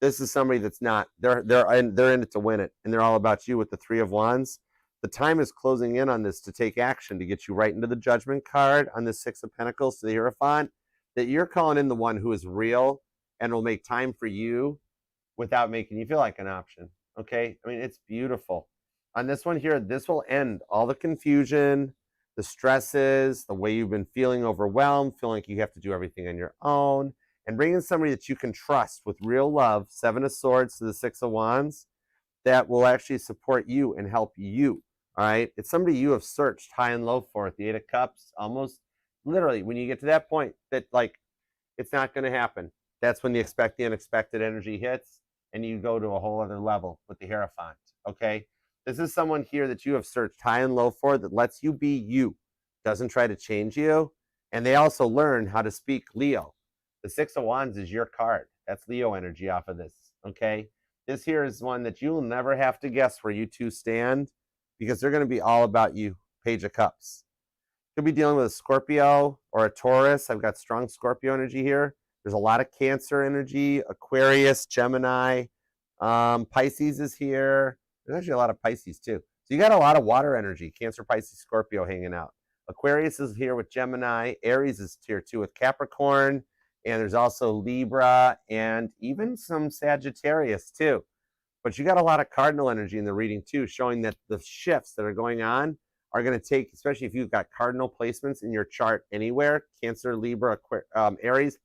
This is somebody that's not. They're in it to win it, and they're all about you with the Three of Wands. The time is closing in on this to take action, to get you right into the Judgment card on the Six of Pentacles to the Hierophant. That you're calling in the one who is real and will make time for you without making you feel like an option, okay? I mean, it's beautiful. On this one here, this will end all the confusion, the stresses, the way you've been feeling overwhelmed, feeling like you have to do everything on your own, and bring in somebody that you can trust with real love, Seven of Swords to the Six of Wands, that will actually support you and help you, all right? It's somebody you have searched high and low for at the Eight of Cups, almost literally, when you get to that point that like it's not going to happen, that's when the unexpected energy hits and you go to a whole other level with the Hierophant, okay? This is someone here that you have searched high and low for, that lets you be you, doesn't try to change you, and they also learn how to speak Leo. The Six of Wands is your card. That's Leo energy off of this, okay? This here is one that you'll never have to guess where you two stand, because they're going to be all about you. Page of Cups. Could be dealing with a Scorpio or a Taurus. I've got strong Scorpio energy here. There's a lot of Cancer energy, Aquarius, Gemini, Pisces is here. There's actually a lot of Pisces too. So you got a lot of water energy, Cancer, Pisces, Scorpio hanging out. Aquarius is here with Gemini. Aries is here too with Capricorn. And there's also Libra and even some Sagittarius too. But you got a lot of cardinal energy in the reading too, showing that the shifts that are going on are going to take, especially if you've got cardinal placements in your chart anywhere, Cancer, Libra, Aries,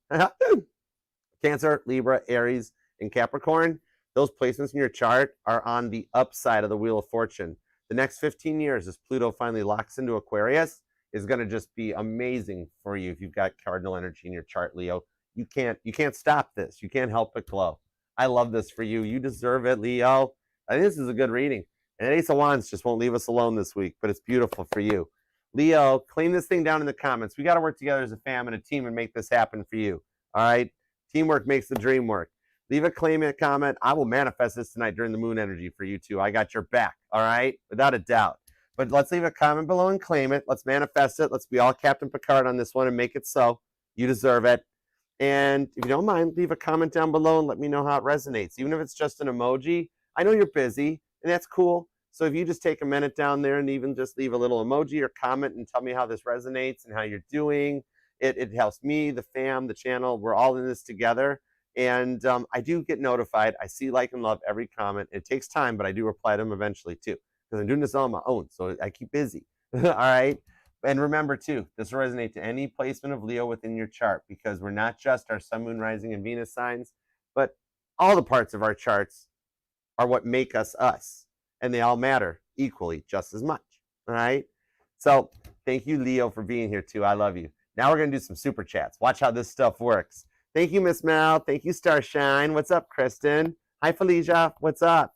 Cancer, Libra, Aries, and Capricorn. Those placements in your chart are on the upside of the Wheel of Fortune. The next 15 years, as Pluto finally locks into Aquarius, is going to just be amazing for you if you've got cardinal energy in your chart, Leo. You can't stop this. You can't help but glow. I love this for you. You deserve it, Leo. I think this is a good reading. And Ace of Wands just won't leave us alone this week, but it's beautiful for you. Leo, claim this thing down in the comments. We got to work together as a fam and a team and make this happen for you. All right? Teamwork makes the dream work. Leave a claim and a comment. I will manifest this tonight during the moon energy for you too. I got your back. All right? Without a doubt. But let's leave a comment below and claim it. Let's manifest it. Let's be all Captain Picard on this one and make it so. You deserve it. And if you don't mind, leave a comment down below and let me know how it resonates. Even if it's just an emoji, I know you're busy, and that's cool. So if you just take a minute down there and even just leave a little emoji or comment and tell me how this resonates and how you're doing, it helps me, the fam, the channel. We're all in this together. And I do get notified. I see, like, and love every comment. It takes time, but I do reply to them eventually too, because I'm doing this all on my own, so I keep busy. All right? And remember, too, this will resonate to any placement of Leo within your chart, because we're not just our sun, moon, rising, and Venus signs, but all the parts of our charts are what make us us, and they all matter equally just as much. All right? So thank you, Leo, for being here, too. I love you. Now we're going to do some super chats. Watch how this stuff works. Thank you, Miss Mel. Thank you, Starshine. What's up, Kristen? Hi, Felicia. What's up?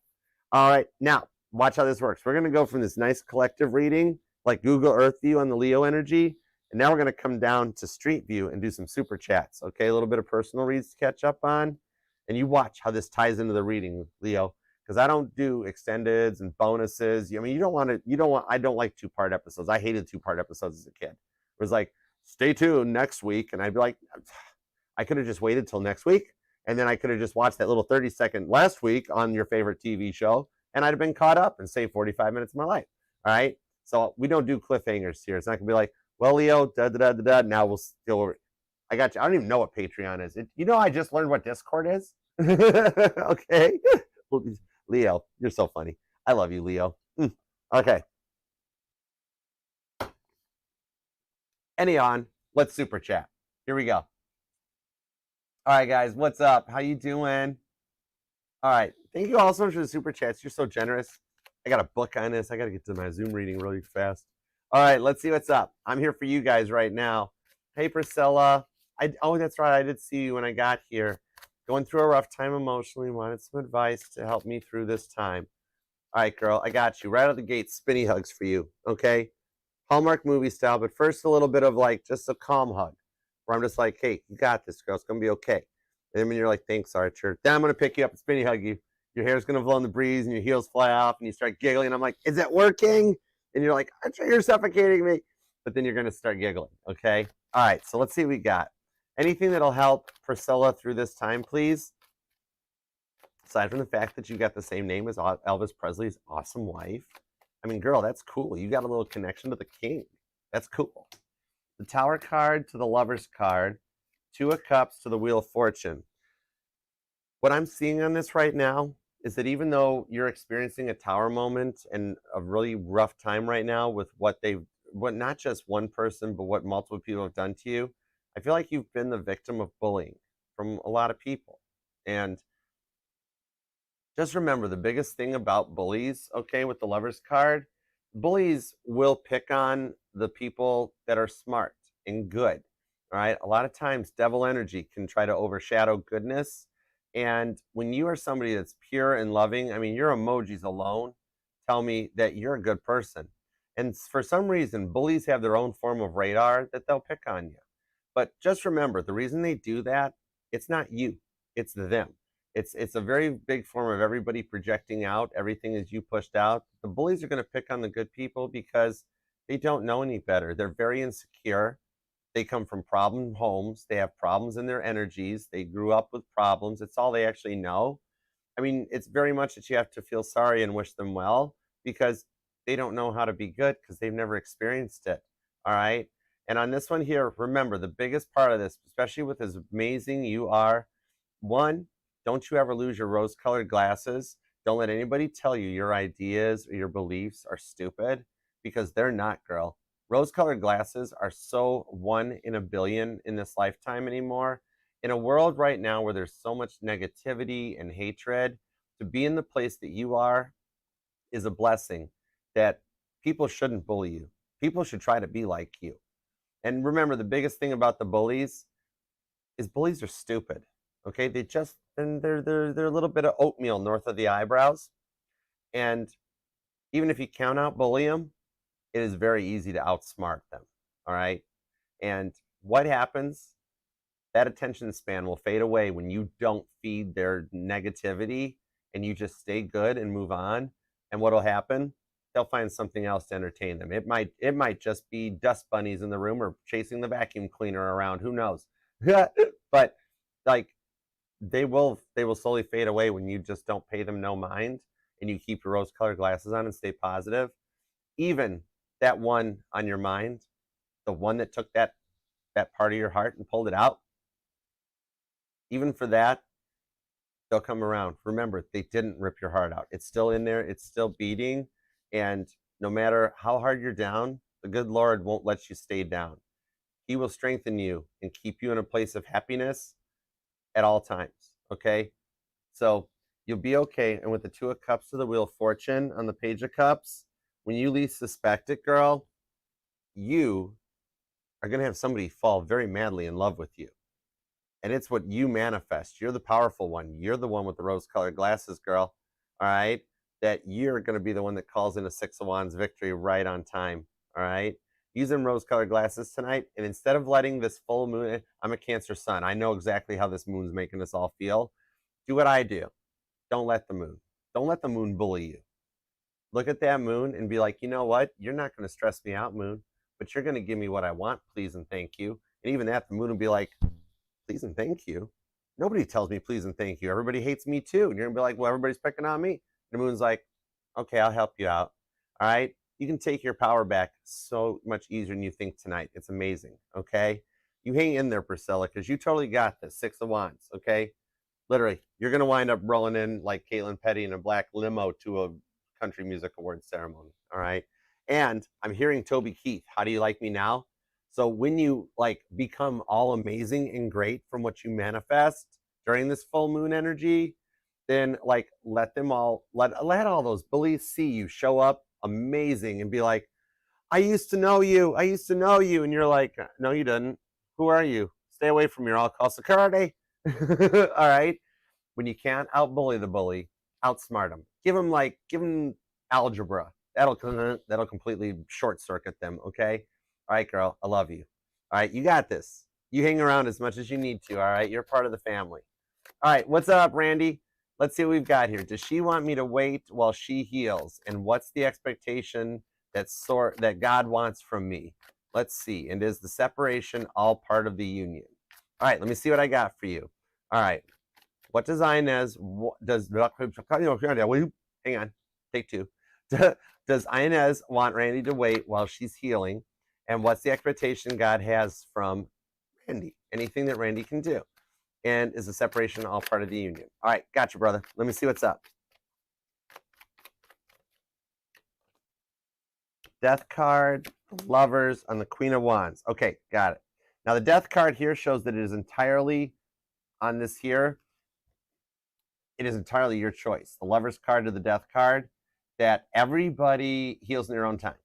All right. Now, watch how this works. We're going to go from this nice collective reading, like Google Earth view on the Leo energy, and now we're going to come down to street view and do some super chats. Okay, a little bit of personal reads to catch up on, and you watch how this ties into the reading, Leo, because I don't do extendeds and bonuses. I mean, I don't like two-part episodes. I hated two-part episodes as a kid. It was like, stay tuned next week, and I'd be like, I could have just waited till next week, and then I could have just watched that little 30-second last week on your favorite TV show, and I'd have been caught up and saved 45 minutes of my life. All right? So we don't do cliffhangers here. It's not going to be like, well, Leo, da-da-da-da-da, now we'll go over it. I got you. I don't even know what Patreon is. I just learned what Discord is. Okay? Leo, you're so funny. I love you, Leo. Okay. Anyhow, let's super chat. Here we go. All right, guys, what's up? How you doing? All right, thank you all so much for the super chats. You're so generous. I got a book on this. I got to get to my Zoom reading really fast. All right, let's see what's up. I'm here for you guys right now. Hey, Priscilla. Oh, that's right. I did see you when I got here. Going through a rough time emotionally. Wanted some advice to help me through this time. All right, girl, I got you. Right out of the gate, spinny hugs for you, okay? Hallmark movie style, but first a little bit of like just a calm hug, where I'm just like, hey, you got this, girl. It's going to be okay. And then when you're like, thanks, Archer. Then I'm going to pick you up and spinny hug you. Your hair's going to blow in the breeze and your heels fly off and you start giggling. I'm like, is it working? And you're like, Archer, you're suffocating me. But then you're going to start giggling, okay? All right, so let's see what we got. Anything that'll help Priscilla through this time, please? Aside from the fact that you got the same name as Elvis Presley's awesome wife. I mean, girl, that's cool. You got a little connection to the king. That's cool. The Tower card to the Lover's card, Two of Cups to the Wheel of Fortune. What I'm seeing on this right now is that even though you're experiencing a Tower moment and a really rough time right now with what not just one person, but what multiple people have done to you, I feel like you've been the victim of bullying from a lot of people. And just remember, the biggest thing about bullies, okay, with the Lover's card, bullies will pick on the people that are smart and good, all right? A lot of times, devil energy can try to overshadow goodness. And when you are somebody that's pure and loving, I mean, your emojis alone tell me that you're a good person. And for some reason, bullies have their own form of radar that they'll pick on you. But just remember, the reason they do that, it's not you, it's them. It's a very big form of everybody projecting out. Everything is you pushed out. The bullies are going to pick on the good people because they don't know any better. They're very insecure. They come from problem homes. They have problems in their energies. They grew up with problems. It's all they actually know. I mean, it's very much that you have to feel sorry and wish them well because they don't know how to be good because they've never experienced it. All right. And on this one here, remember the biggest part of this, especially with as amazing you are, one, don't you ever lose your rose-colored glasses. Don't let anybody tell you your ideas or your beliefs are stupid, because they're not, girl. Rose-colored glasses are so 1 in a billion in this lifetime anymore. In a world right now where there's so much negativity and hatred, to be in the place that you are is a blessing. That people shouldn't bully you. People should try to be like you. And remember, the biggest thing about the bullies is bullies are stupid. Okay, they're a little bit of oatmeal north of the eyebrows, and even if you count out bully them, it is very easy to outsmart them. All right, and what happens? That attention span will fade away when you don't feed their negativity and you just stay good and move on. And what'll happen? They'll find something else to entertain them. It might just be dust bunnies in the room or chasing the vacuum cleaner around. Who knows? But like they will slowly fade away when you just don't pay them no mind and you keep your rose-colored glasses on and stay positive. Even that one on your mind, the one that took that part of your heart and pulled it out, even for that, they'll come around. Remember, they didn't rip your heart out. It's still in there. It's still beating. And no matter how hard you're down, the good Lord won't let you stay down. He will strengthen you and keep you in a place of happiness at all times. Okay? So you'll be okay. And with the 2 of Cups to the Wheel of Fortune on the Page of Cups, when you least suspect it, girl, you are going to have somebody fall very madly in love with you. And it's what you manifest. You're the powerful one. You're the one with the rose-colored glasses, girl. All right? That you're going to be the one that calls in a 6 of Wands victory right on time. All right? Use them rose-colored glasses tonight. And instead of letting this full moon, I'm a Cancer sun. I know exactly how this moon's making us all feel. Do what I do. Don't let the moon. Don't let the moon bully you. Look at that moon and be like, you know what? You're not going to stress me out, moon. But you're going to give me what I want, please and thank you. And even that, the moon will be like, please and thank you. Nobody tells me please and thank you. Everybody hates me too. And you're gonna be like, well, everybody's picking on me. And the moon's like, okay, I'll help you out. All right. You can take your power back so much easier than you think tonight. It's amazing. Okay. You hang in there, Priscilla, because you totally got this. 6 of Wands. Okay. Literally, you're gonna wind up rolling in like Caitlin Petty in a black limo to a country music awards ceremony. All right. And I'm hearing Toby Keith. How do you like me now? So when you like become all amazing and great from what you manifest during this full moon energy, then like let all those bullies see you show up amazing and be like, I used to know you. I used to know you. And you're like, no, you didn't. Who are you? Stay away from me or I'll call security. All right. When you can't outbully the bully, outsmart them. Give them algebra. That'll completely short circuit them. Okay. All right, girl, I love you. All right, you got this. You hang around as much as you need to, all right? You're part of the family. All right, what's up, Randy? Let's see what we've got here. Does she want me to wait while she heals? And what's the expectation that God wants from me? Let's see. And is the separation all part of the union? All right, let me see what I got for you. All right. What does Inez, hang on, take 2. Does Inez want Randy to wait while she's healing? And what's the expectation God has from Randy? Anything that Randy can do. And is the separation all part of the union? All right, gotcha, brother. Let me see what's up. Death card, Lovers on the Queen of Wands. Okay, got it. Now the Death card here shows that it is entirely on this here. It is entirely your choice. The Lovers card to the Death card, that everybody heals in their own time.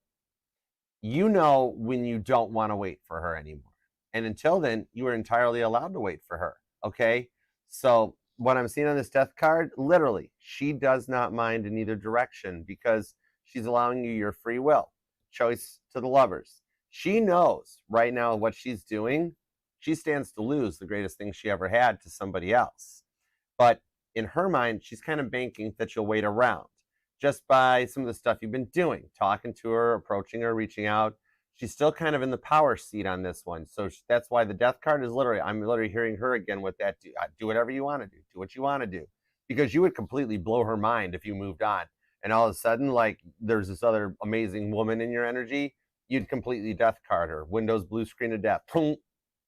You know when you don't want to wait for her anymore. And until then, you are entirely allowed to wait for her. Okay? So what I'm seeing on this Death card, literally, she does not mind in either direction because she's allowing you your free will. Choice to the Lovers. She knows right now what she's doing. She stands to lose the greatest thing she ever had to somebody else. But in her mind, she's kind of banking that you'll wait around. Just by some of the stuff you've been doing, talking to her, approaching her, reaching out. She's still kind of in the power seat on this one. So that's why the Death card is I'm literally hearing her again with that, do whatever you want to do. Do what you want to do. Because you would completely blow her mind if you moved on. And all of a sudden, like, there's this other amazing woman in your energy. you'd completely death card her. Windows blue screen of death. Boom.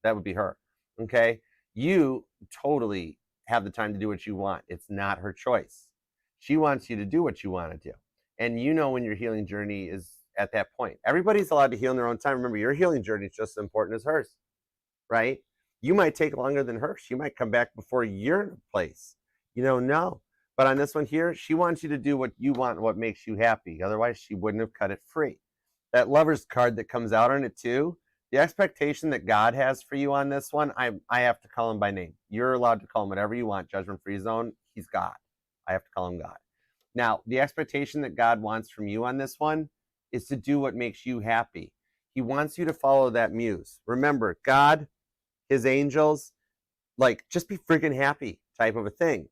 That would be her. Okay? You totally have the time to do what you want. It's not her choice. She wants you to do what you want to do. And you know when your healing journey is at that point. Everybody's allowed to heal in their own time. Remember, your healing journey is just as important as hers, right? You might take longer than her. She might come back before you're in a place. You don't know. But on this one here, she wants you to do what you want, what makes you happy. Otherwise, she wouldn't have cut it free. That Lover's card that comes out on it too, the expectation that God has for you on this one, I have to call him by name. You're allowed to call him whatever you want, judgment-free zone. He's God. I have to call him God. Now, the expectation that God wants from you on this one is to do what makes you happy. He wants you to follow that muse. Remember, God, his angels, like, just be freaking happy type of a thing.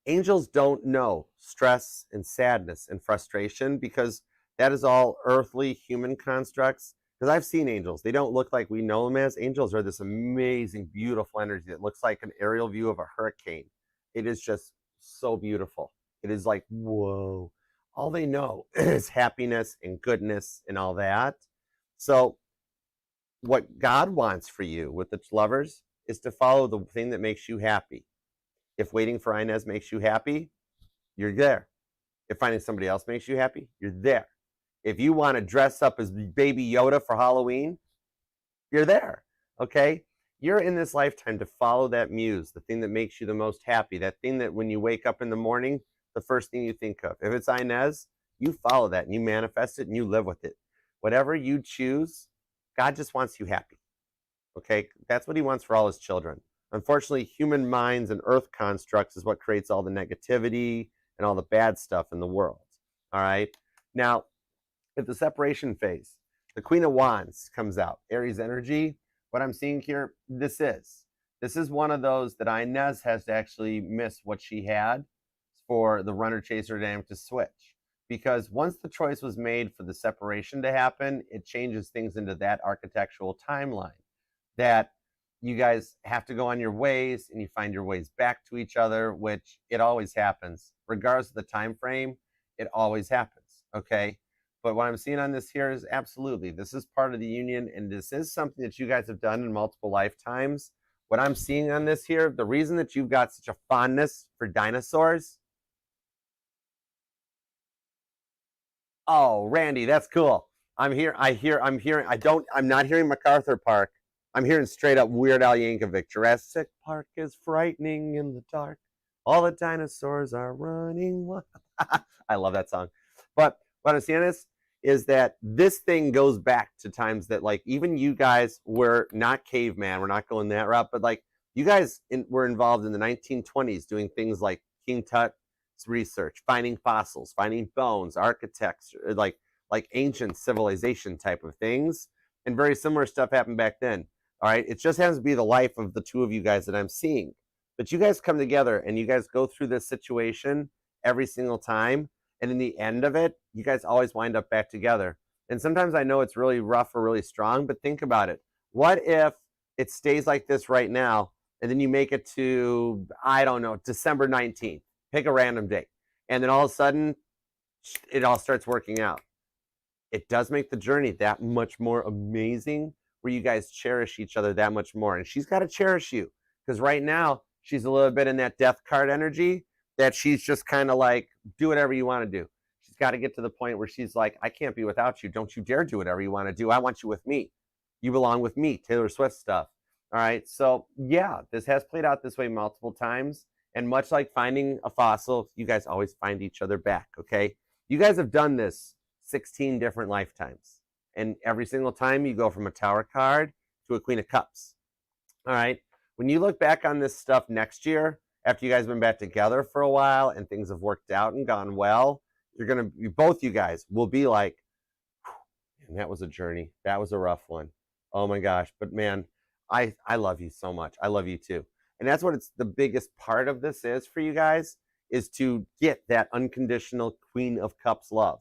Angels don't know stress and sadness and frustration because that is all earthly human constructs. Because I've seen angels. They don't look like we know them as. Angels are this amazing, beautiful energy that looks like an aerial view of a hurricane. It is just so beautiful. It is like, whoa. All they know is happiness and goodness and all that. So what God wants for you with the lovers is to follow the thing that makes you happy. If waiting for Inez makes you happy, you're there. If finding somebody else makes you happy, you're there. If you want to dress up as Baby Yoda for Halloween, you're there, okay? You're in this lifetime to follow that muse, the thing that makes you the most happy, that thing that when you wake up in the morning, the first thing you think of. If it's Inez, you follow that and you manifest it and you live with it. Whatever you choose, God just wants you happy, okay? That's what he wants for all his children. Unfortunately, human minds and earth constructs is what creates all the negativity and all the bad stuff in the world, all right? Now, at the separation phase, the Queen of Wands comes out, Aries energy. What I'm seeing here, this is one of those that Inez has to actually miss what she had for the runner chaser dynamic to switch. Because once the choice was made for the separation to happen, it changes things into that architectural timeline that you guys have to go on your ways and you find your ways back to each other, which it always happens. Regardless of the time frame, it always happens, okay? But what I'm seeing on this here is absolutely, this is part of the union, and this is something that you guys have done in multiple lifetimes. What I'm seeing on this here, the reason that you've got such a fondness for dinosaurs. Oh, Randy, that's cool. I'm not hearing MacArthur Park. I'm hearing straight up Weird Al Yankovic. Jurassic Park is frightening in the dark. All the dinosaurs are running. I love that song. But what I'm seeing is that this thing goes back to times that, like, even you guys were not caveman. We're not going that route. But, like, you guys were involved in the 1920s doing things like King Tut's research, finding fossils, finding bones, architects, like ancient civilization type of things. And very similar stuff happened back then. All right. It just happens to be the life of the two of you guys that I'm seeing. But you guys come together and you guys go through this situation every single time. And in the end of it, you guys always wind up back together. And sometimes I know it's really rough or really strong, but think about it. What if it stays like this right now, and then you make it to, I don't know, December 19th, pick a random date. And then all of a sudden, it all starts working out. It does make the journey that much more amazing, where you guys cherish each other that much more. And she's got to cherish you, because right now she's a little bit in that death card energy that she's just kind of like, do whatever you want to do. She's got to get to the point where she's like, I can't be without you. Don't you dare do whatever you want to do. I want you with me. You belong with me. Taylor Swift stuff. All right. So yeah, this has played out this way multiple times. And much like finding a fossil, you guys always find each other back. Okay. You guys have done this 16 different lifetimes. And every single time you go from a Tower card to a Queen of Cups. All right. When you look back on this stuff next year, after you guys have been back together for a while and things have worked out and gone well, you're going to, both you guys will be like, and that was a journey. That was a rough one. Oh my gosh. But man, I love you so much. I love you too. And that's what it's the biggest part of this is for you guys, is to get that unconditional Queen of Cups love.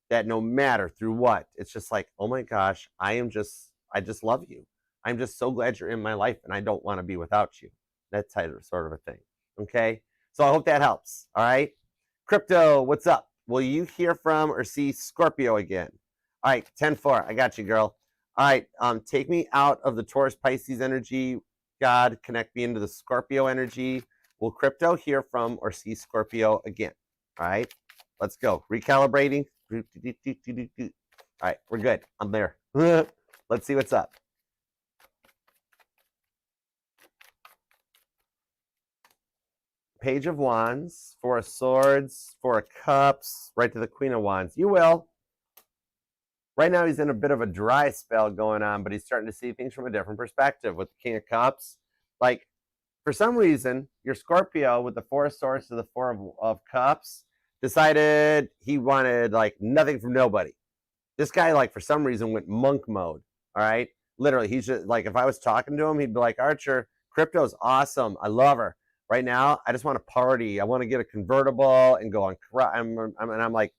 That no matter through what, it's just like, oh my gosh, I just love you. I'm just so glad you're in my life and I don't want to be without you. That type of sort of a thing. Okay. So I hope that helps. All right. Crypto, what's up? Will you hear from or see Scorpio again? All right, 10-4. I got you, girl. All right, take me out of the Taurus Pisces energy, God. Connect me into the Scorpio energy. Will crypto hear from or see Scorpio again? All right, let's go. Recalibrating. All right, we're good. I'm there. Let's see what's up. Page of Wands, Four of Swords, Four of Cups, right to the Queen of Wands. You will. Right now, he's in a bit of a dry spell going on, but he's starting to see things from a different perspective with the King of Cups. Like, for some reason, your Scorpio with the Four of Swords to the Four of Cups decided he wanted, like, nothing from nobody. This guy, like, for some reason, went monk mode, all right? Literally, he's just, like, if I was talking to him, he'd be like, Archer, crypto's awesome. I love her. Right now, I just want to party. I want to get a convertible and go on. And I'm like,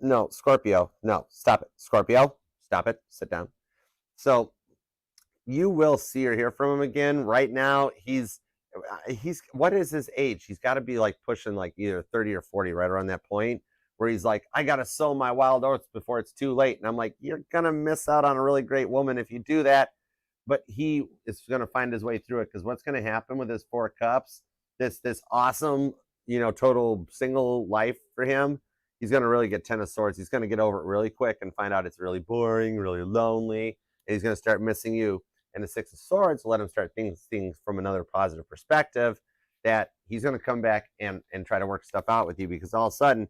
no, Scorpio, no, stop it. Scorpio, stop it. Sit down. So you will see or hear from him again. Right now, he's what is his age? He's got to be like pushing like either 30 or 40, right around that point where he's like, I got to sow my wild oats before it's too late. And I'm like, you're going to miss out on a really great woman if you do that. But he is going to find his way through it, because what's going to happen with his Four Cups, this awesome, total single life for him, he's going to really get 10 of Swords. He's going to get over it really quick and find out it's really boring, really lonely, and he's going to start missing you. And the Six of Swords will let him start things from another positive perspective, that he's going to come back and try to work stuff out with you, because all of a sudden,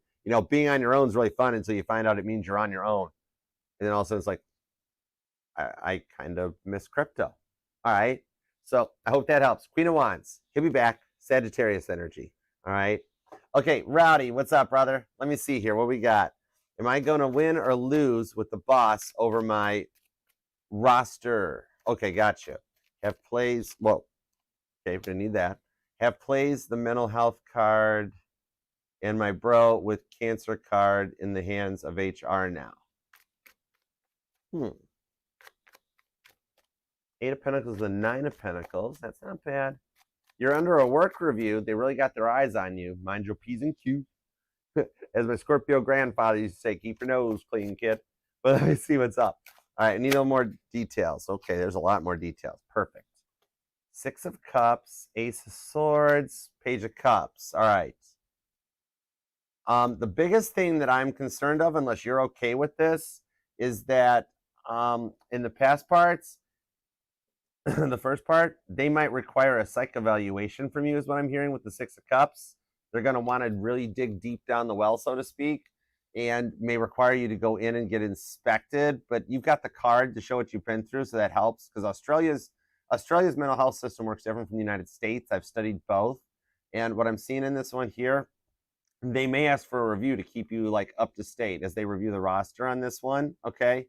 being on your own is really fun until you find out it means you're on your own. And then all of a sudden it's like, I kind of miss crypto. All right. So I hope that helps. Queen of Wands. He'll be back. Sagittarius energy. All right. Okay. Rowdy, what's up, brother? Let me see here. What we got? Am I going to win or lose with the boss over my roster? Okay. Gotcha. Have plays. Well, okay. We need that. Have plays the mental health card and my bro with Cancer card in the hands of HR now. Eight of Pentacles, the Nine of Pentacles. That's not bad. You're under a work review. They really got their eyes on you. Mind your P's and Q's. As my Scorpio grandfather used to say, keep your nose clean, kid. But let me see what's up. All right, I need a little more details. Okay, there's a lot more details. Perfect. Six of Cups, Ace of Swords, Page of Cups. All right. The biggest thing that I'm concerned of, unless you're okay with this, is that in the past parts, the first part, they might require a psych evaluation from you, is what I'm hearing with the Six of Cups. They're going to want to really dig deep down the well, so to speak, and may require you to go in and get inspected. But you've got the card to show what you've been through, so that helps, because Australia's mental health system works different from the United States. I've studied both, and what I'm seeing in this one here, they may ask for a review to keep you like up to state as they review the roster on this one. Okay.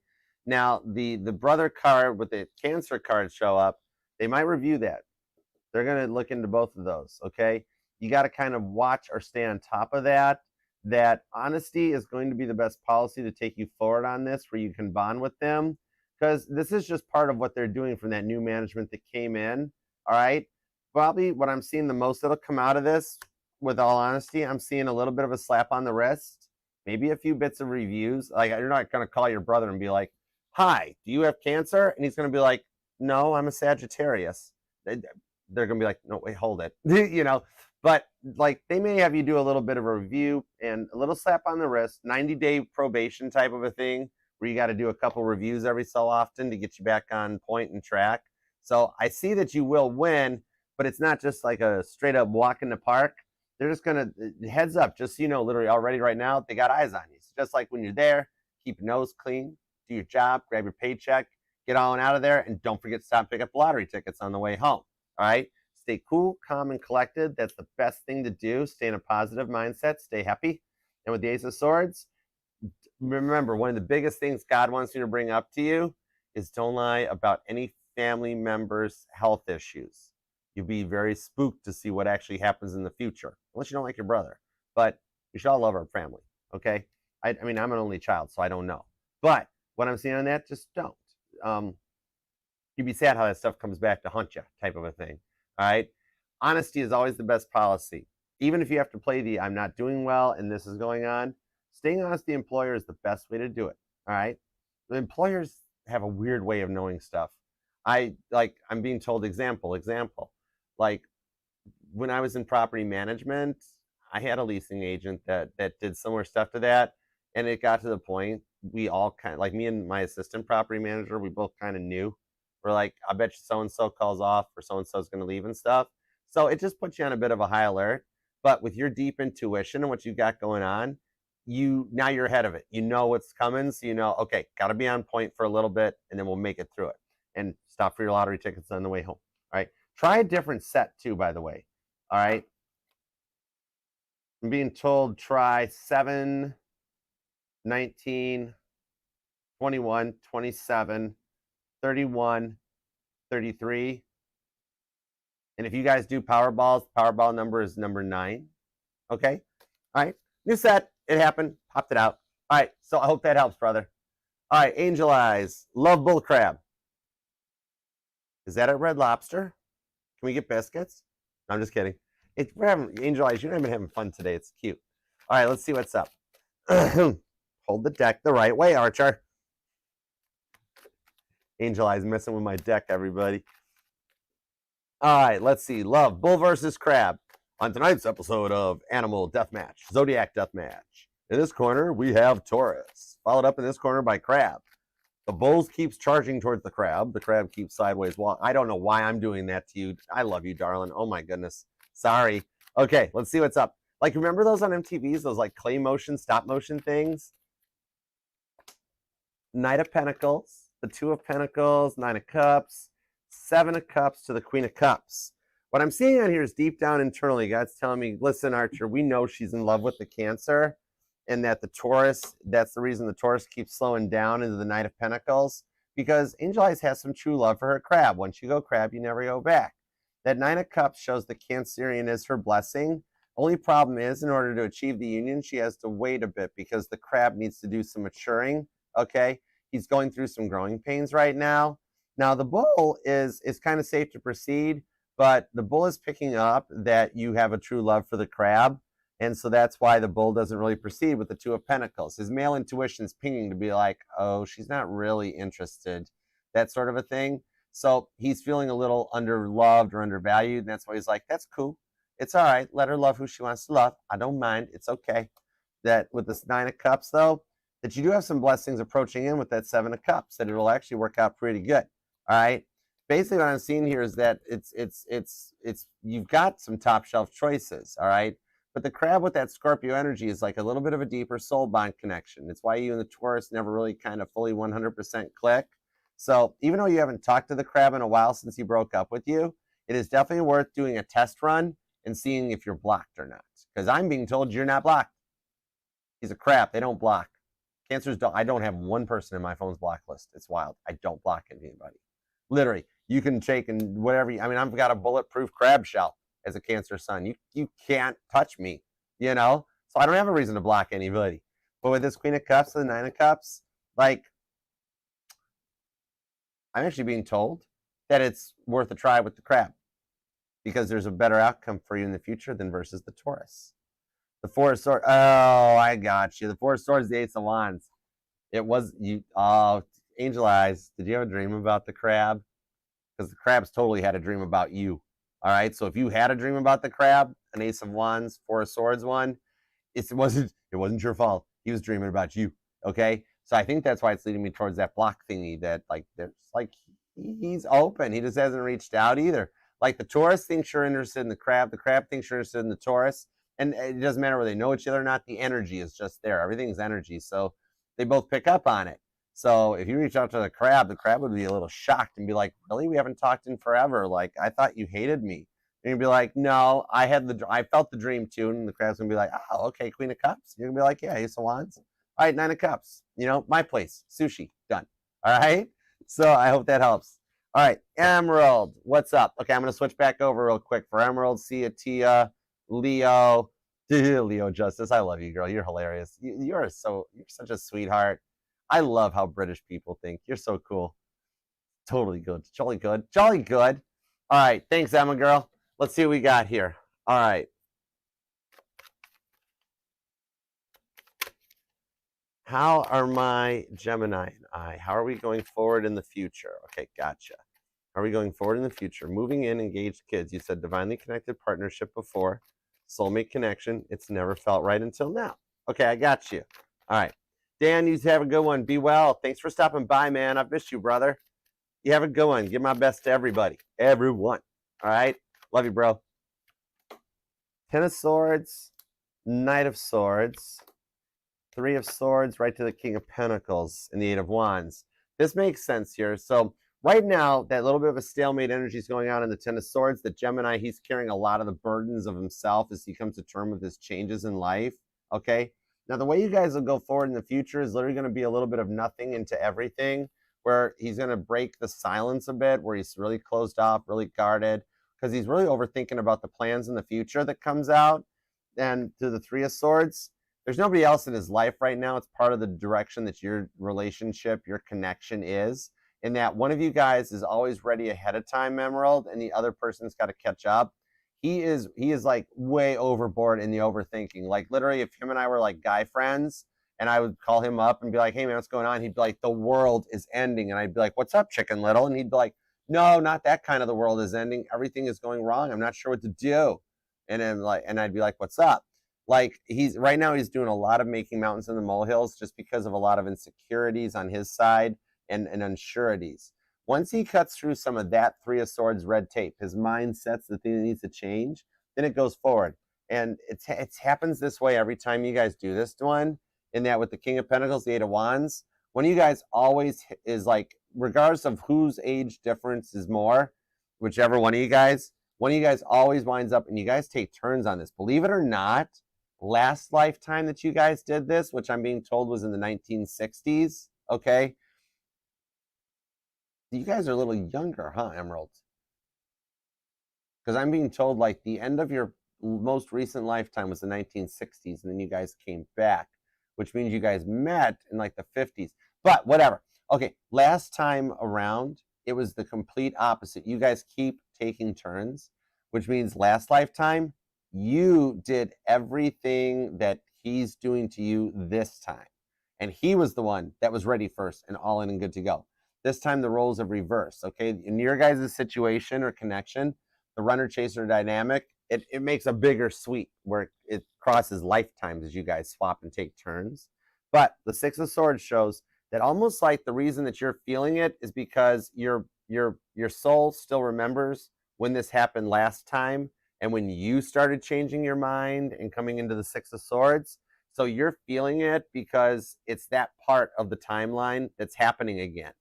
Now, the brother card with the Cancer card show up, they might review that. They're going to look into both of those, okay? You got to kind of watch or stay on top of that. That honesty is going to be the best policy to take you forward on this, where you can bond with them, because this is just part of what they're doing from that new management that came in, all right? Probably what I'm seeing the most that'll come out of this, with all honesty, I'm seeing a little bit of a slap on the wrist, maybe a few bits of reviews. Like, you're not going to call your brother and be like, hi, do you have Cancer? And he's going to be like, no, I'm a Sagittarius. They're going to be like, no, wait, hold it. But like, they may have you do a little bit of a review and a little slap on the wrist, 90-day probation type of a thing, where you got to do a couple reviews every so often to get you back on point and track. So I see that you will win, but it's not just like a straight up walk in the park. They're just going to, heads up, just so you know, literally already right now, they got eyes on you. So just like when you're there, keep your nose clean, do your job, grab your paycheck, get on out of there, and don't forget to stop and pick up lottery tickets on the way home. All right? Stay cool, calm, and collected. That's the best thing to do. Stay in a positive mindset. Stay happy. And with the Ace of Swords, remember, one of the biggest things God wants you to bring up to you is don't lie about any family members' health issues. You'll be very spooked to see what actually happens in the future, unless you don't like your brother. But we should all love our family, okay? I mean, I'm an only child, so I don't know. But what I'm seeing on that, just don't. You'd be sad how that stuff comes back to haunt you, type of a thing. All right? Honesty is always the best policy. Even if you have to play the I'm not doing well and this is going on, staying honest to the employer is the best way to do it. All right. The employers have a weird way of knowing stuff. I'm being told example. Like when I was in property management, I had a leasing agent that did similar stuff to that. And it got to the point we all kind of, like me and my assistant property manager, we both kind of knew. We're like, I bet you so and so calls off or so and so is going to leave and stuff. So it just puts you on a bit of a high alert. But with your deep intuition and what you got going on, now you're ahead of it. You know what's coming, so you know, okay, got to be on point for a little bit, and then we'll make it through it. And stop for your lottery tickets on the way home. All right. Try a different set too, by the way. All right. I'm being told try 7, 19, 21, 27, 31, 33. And if you guys do Powerballs, Powerball number is number 9. Okay. All right. New set. It happened. Popped it out. All right. So I hope that helps, brother. All right. Angel Eyes. Love bull crab. Is that a Red Lobster? Can we get biscuits? No, I'm just kidding. We're having Angel Eyes. You're not even having fun today. It's cute. All right. Let's see what's up. Hold the deck the right way, Archer. Angel Eyes messing with my deck, everybody. All right. Let's see. Love bull versus crab. On tonight's episode of Animal Deathmatch, Zodiac Deathmatch. In this corner, we have Taurus, followed up in this corner by Crab. The bulls keeps charging towards the crab. The crab keeps sideways walking. I don't know why I'm doing that to you. I love you, darling. Oh, my goodness. Sorry. Okay, let's see what's up. Like, remember those on MTVs, those, like, clay motion, stop motion things? Knight of Pentacles, the 2 of Pentacles, 9 of Cups, 7 of Cups to the Queen of Cups. What I'm seeing on here is deep down internally, God's telling me, listen, Archer, we know she's in love with the Cancer, and that the Taurus, that's the reason the Taurus keeps slowing down into the Knight of Pentacles, because Angel Eyes has some true love for her crab. Once you go crab, you never go back. That 9 of Cups shows the Cancerian is her blessing. Only problem is, in order to achieve the union, she has to wait a bit because the crab needs to do some maturing, okay? He's going through some growing pains right now. Now, the bull is kind of safe to proceed, but the bull is picking up that you have a true love for the crab. And so that's why the bull doesn't really proceed with the 2 of Pentacles. His male intuition's pinging to be like, oh, she's not really interested, that sort of a thing. So he's feeling a little underloved or undervalued. And that's why he's like, that's cool. It's all right. Let her love who she wants to love. I don't mind. It's okay. That with this 9 of Cups, though, that you do have some blessings approaching in with that 7 of Cups, that it'll actually work out pretty good. All right. Basically, what I'm seeing here is that it's you've got some top shelf choices. All right. But the crab with that Scorpio energy is like a little bit of a deeper soul bond connection. It's why you and the Taurus never really kind of fully 100% click. So even though you haven't talked to the crab in a while since he broke up with you, it is definitely worth doing a test run and seeing if you're blocked or not. Because I'm being told you're not blocked. He's a crab. They don't block. Cancers don't. I don't have one person in my phone's block list. It's wild. I don't block anybody. Literally, you can take and whatever. I mean, I've got a bulletproof crab shell as a Cancer sun. You can't touch me, you know? So I don't have a reason to block anybody. But with this Queen of Cups and the 9 of Cups, like, I'm actually being told that it's worth a try with the crab because there's a better outcome for you in the future than versus the Taurus. The 4 of Swords. Oh, I got you. The 4 of Swords, the Ace of Wands. It was you. Oh, Angel Eyes. Did you have a dream about the crab? Because the crab's totally had a dream about you. All right. So if you had a dream about the crab, an Ace of Wands, 4 of Swords one, it wasn't your fault. He was dreaming about you. Okay. So I think that's why it's leading me towards that block thingy that like there's like he's open. He just hasn't reached out either. Like the Taurus thinks you're interested in the crab thinks you're interested in the Taurus. And it doesn't matter whether they know each other or not. The energy is just there. Everything's energy. So they both pick up on it. So if you reach out to the crab would be a little shocked and be like, really? We haven't talked in forever. Like, I thought you hated me. And you'd be like, no, I felt the dream too. And the crab's going to be like, oh, okay, Queen of Cups. You're going to be like, yeah, Ace of Wands. All right, 9 of Cups. You know, my place. Sushi. Done. All right? So I hope that helps. All right, Emerald. What's up? Okay, I'm going to switch back over real quick for Emerald, Tia, Leo. Leo Justice, I love you, girl. You're hilarious. You're such a sweetheart. I love how British people think. You're so cool. Totally good. Jolly good. Jolly good. All right. Thanks, Emma, girl. Let's see what we got here. All right. How are my Gemini and I? How are we going forward in the future? Okay, gotcha. Are we going forward in the future? Moving in, engaged kids. You said divinely connected partnership before. Soulmate connection. It's never felt right until now. Okay, I got you. All right. Dan, you have a good one. Be well. Thanks for stopping by, man. I've missed you, brother. You have a good one. Give my best to everybody. Everyone. All right. Love you, bro. Ten of Swords, Knight of Swords, Three of Swords, right to the King of Pentacles, and the Eight of Wands. This makes sense here. So right now, that little bit of a stalemate energy is going on in the Ten of Swords. The Gemini, he's carrying a lot of the burdens of himself as he comes to terms with his changes in life. Okay. Now, the way you guys will go forward in the future is literally going to be a little bit of nothing into everything, where he's going to break the silence a bit, where he's really closed off, really guarded, because he's really overthinking about the plans in the future that comes out. And to the Three of Swords, there's nobody else in his life right now. It's part of the direction that your relationship, your connection is. In that one of you guys is always ready ahead of time, Emerald, and the other person's got to catch up. He is like way overboard in the overthinking. Like literally, if him and I were like guy friends, and I would call him up and be like, "Hey man, what's going on?" He'd be like, "The world is ending," and I'd be like, "What's up, Chicken Little?" And he'd be like, "No, not that kind of the world is ending. Everything is going wrong. I'm not sure what to do." And then I'd be like, "What's up?" Like he's right now he's doing a lot of making mountains in the molehills just because of a lot of insecurities on his side and unsureties. Once he cuts through some of that Three of Swords red tape, his mind sets the thing that needs to change, then it goes forward. And it happens this way every time you guys do this one, in that with the King of Pentacles, the Eight of Wands, one of you guys always is like, regardless of whose age difference is more, whichever one of you guys always winds up, and you guys take turns on this. Believe it or not, last lifetime that you guys did this, which I'm being told was in the 1960s, okay? You guys are a little younger, huh, Emerald? Because I'm being told like the end of your most recent lifetime was the 1960s, and then you guys came back, which means you guys met in like the 50s. But whatever. Okay, last time around, it was the complete opposite. You guys keep taking turns, which means last lifetime, you did everything that he's doing to you this time. And he was the one that was ready first and all in and good to go. This time the roles have reversed, okay? In your guys' situation or connection, the runner-chaser dynamic, it makes a bigger sweep where it crosses lifetimes as you guys swap and take turns. But the Six of Swords shows that almost like the reason that you're feeling it is because your soul still remembers when this happened last time and when you started changing your mind and coming into the Six of Swords. So you're feeling it because it's that part of the timeline that's happening again.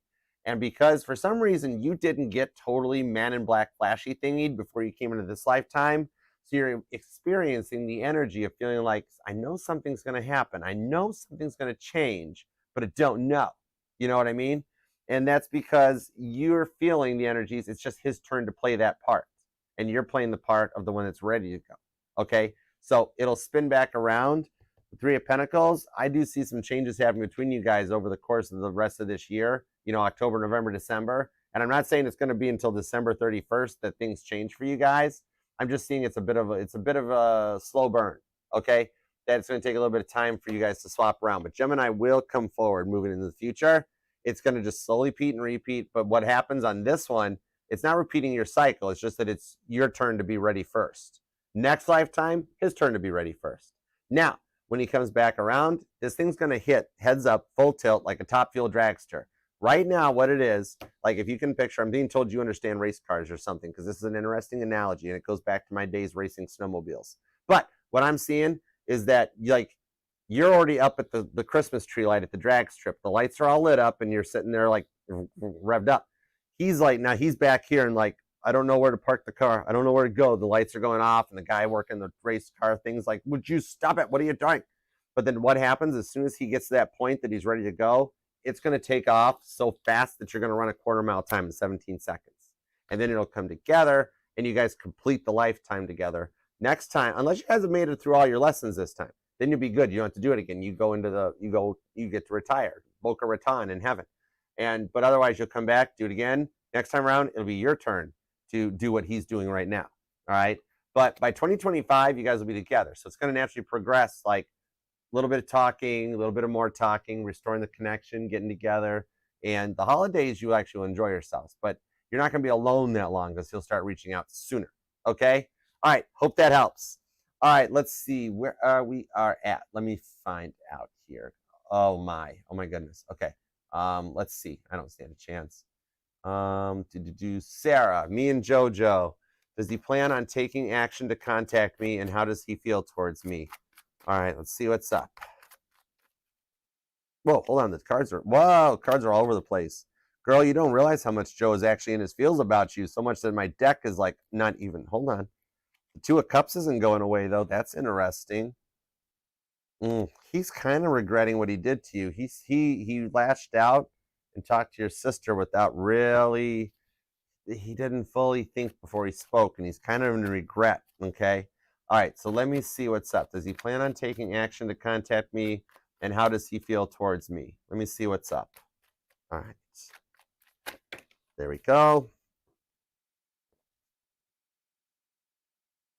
And because for some reason you didn't get totally man in black flashy thingied before you came into this lifetime, so you're experiencing the energy of feeling like, I know something's going to happen. I know something's going to change, but I don't know. You know what I mean? And that's because you're feeling the energies. It's just his turn to play that part. And you're playing the part of the one that's ready to go. Okay? So it'll spin back around. The Three of Pentacles, I do see some changes happening between you guys over the course of the rest of this year, you know, October, November, December. And I'm not saying it's going to be until December 31st that things change for you guys. I'm just seeing it's a bit of a slow burn, okay? That it's going to take a little bit of time for you guys to swap around. But Gemini will come forward moving into the future. It's going to just slowly repeat and repeat. But what happens on this one, it's not repeating your cycle. It's just that it's your turn to be ready first. Next lifetime, his turn to be ready first. Now, when he comes back around, this thing's going to hit heads up, full tilt, like a top fuel dragster. Right now, what it is, like if you can picture, I'm being told you understand race cars or something, because this is an interesting analogy, and it goes back to my days racing snowmobiles. But what I'm seeing is that like you're already up at the Christmas tree light at the drag strip. The lights are all lit up, and you're sitting there like revved up. He's like, now he's back here and like, I don't know where to park the car. I don't know where to go. The lights are going off, and the guy working the race car thing's like, would you stop it? What are you doing? But then what happens as soon as he gets to that point that he's ready to go, it's going to take off so fast that you're going to run a quarter-mile time in 17 seconds. And then it'll come together, and you guys complete the lifetime together. Next time, unless you guys have made it through all your lessons this time, then you'll be good. You don't have to do it again. You get to retire, Boca Raton in heaven. But otherwise, you'll come back, do it again. Next time around, it'll be your turn to do what he's doing right now. All right. But by 2025, you guys will be together. So it's going to naturally progress like little bit of talking, a little bit of more talking, restoring the connection, getting together. And the holidays, you actually will enjoy yourselves, but you're not going to be alone that long because he'll start reaching out sooner. Okay. All right. Hope that helps. All right. Let's see where we are at. Let me find out here. Oh my goodness. Okay. Let's see. I don't stand a chance. Sarah, me and Jojo. Does he plan on taking action to contact me, and how does he feel towards me? All right, let's see what's up. Whoa, hold on. The cards are all over the place. Girl, you don't realize how much Joe is actually in his feels about you, so much that my deck is like not even. Hold on. The Two of Cups isn't going away, though. That's interesting. He's kind of regretting what he did to you. He lashed out and talked to your sister without really, he didn't fully think before he spoke, and he's kind of in regret, okay? All right, so let me see what's up. Does he plan on taking action to contact me, and how does he feel towards me? Let me see what's up. All right. There we go.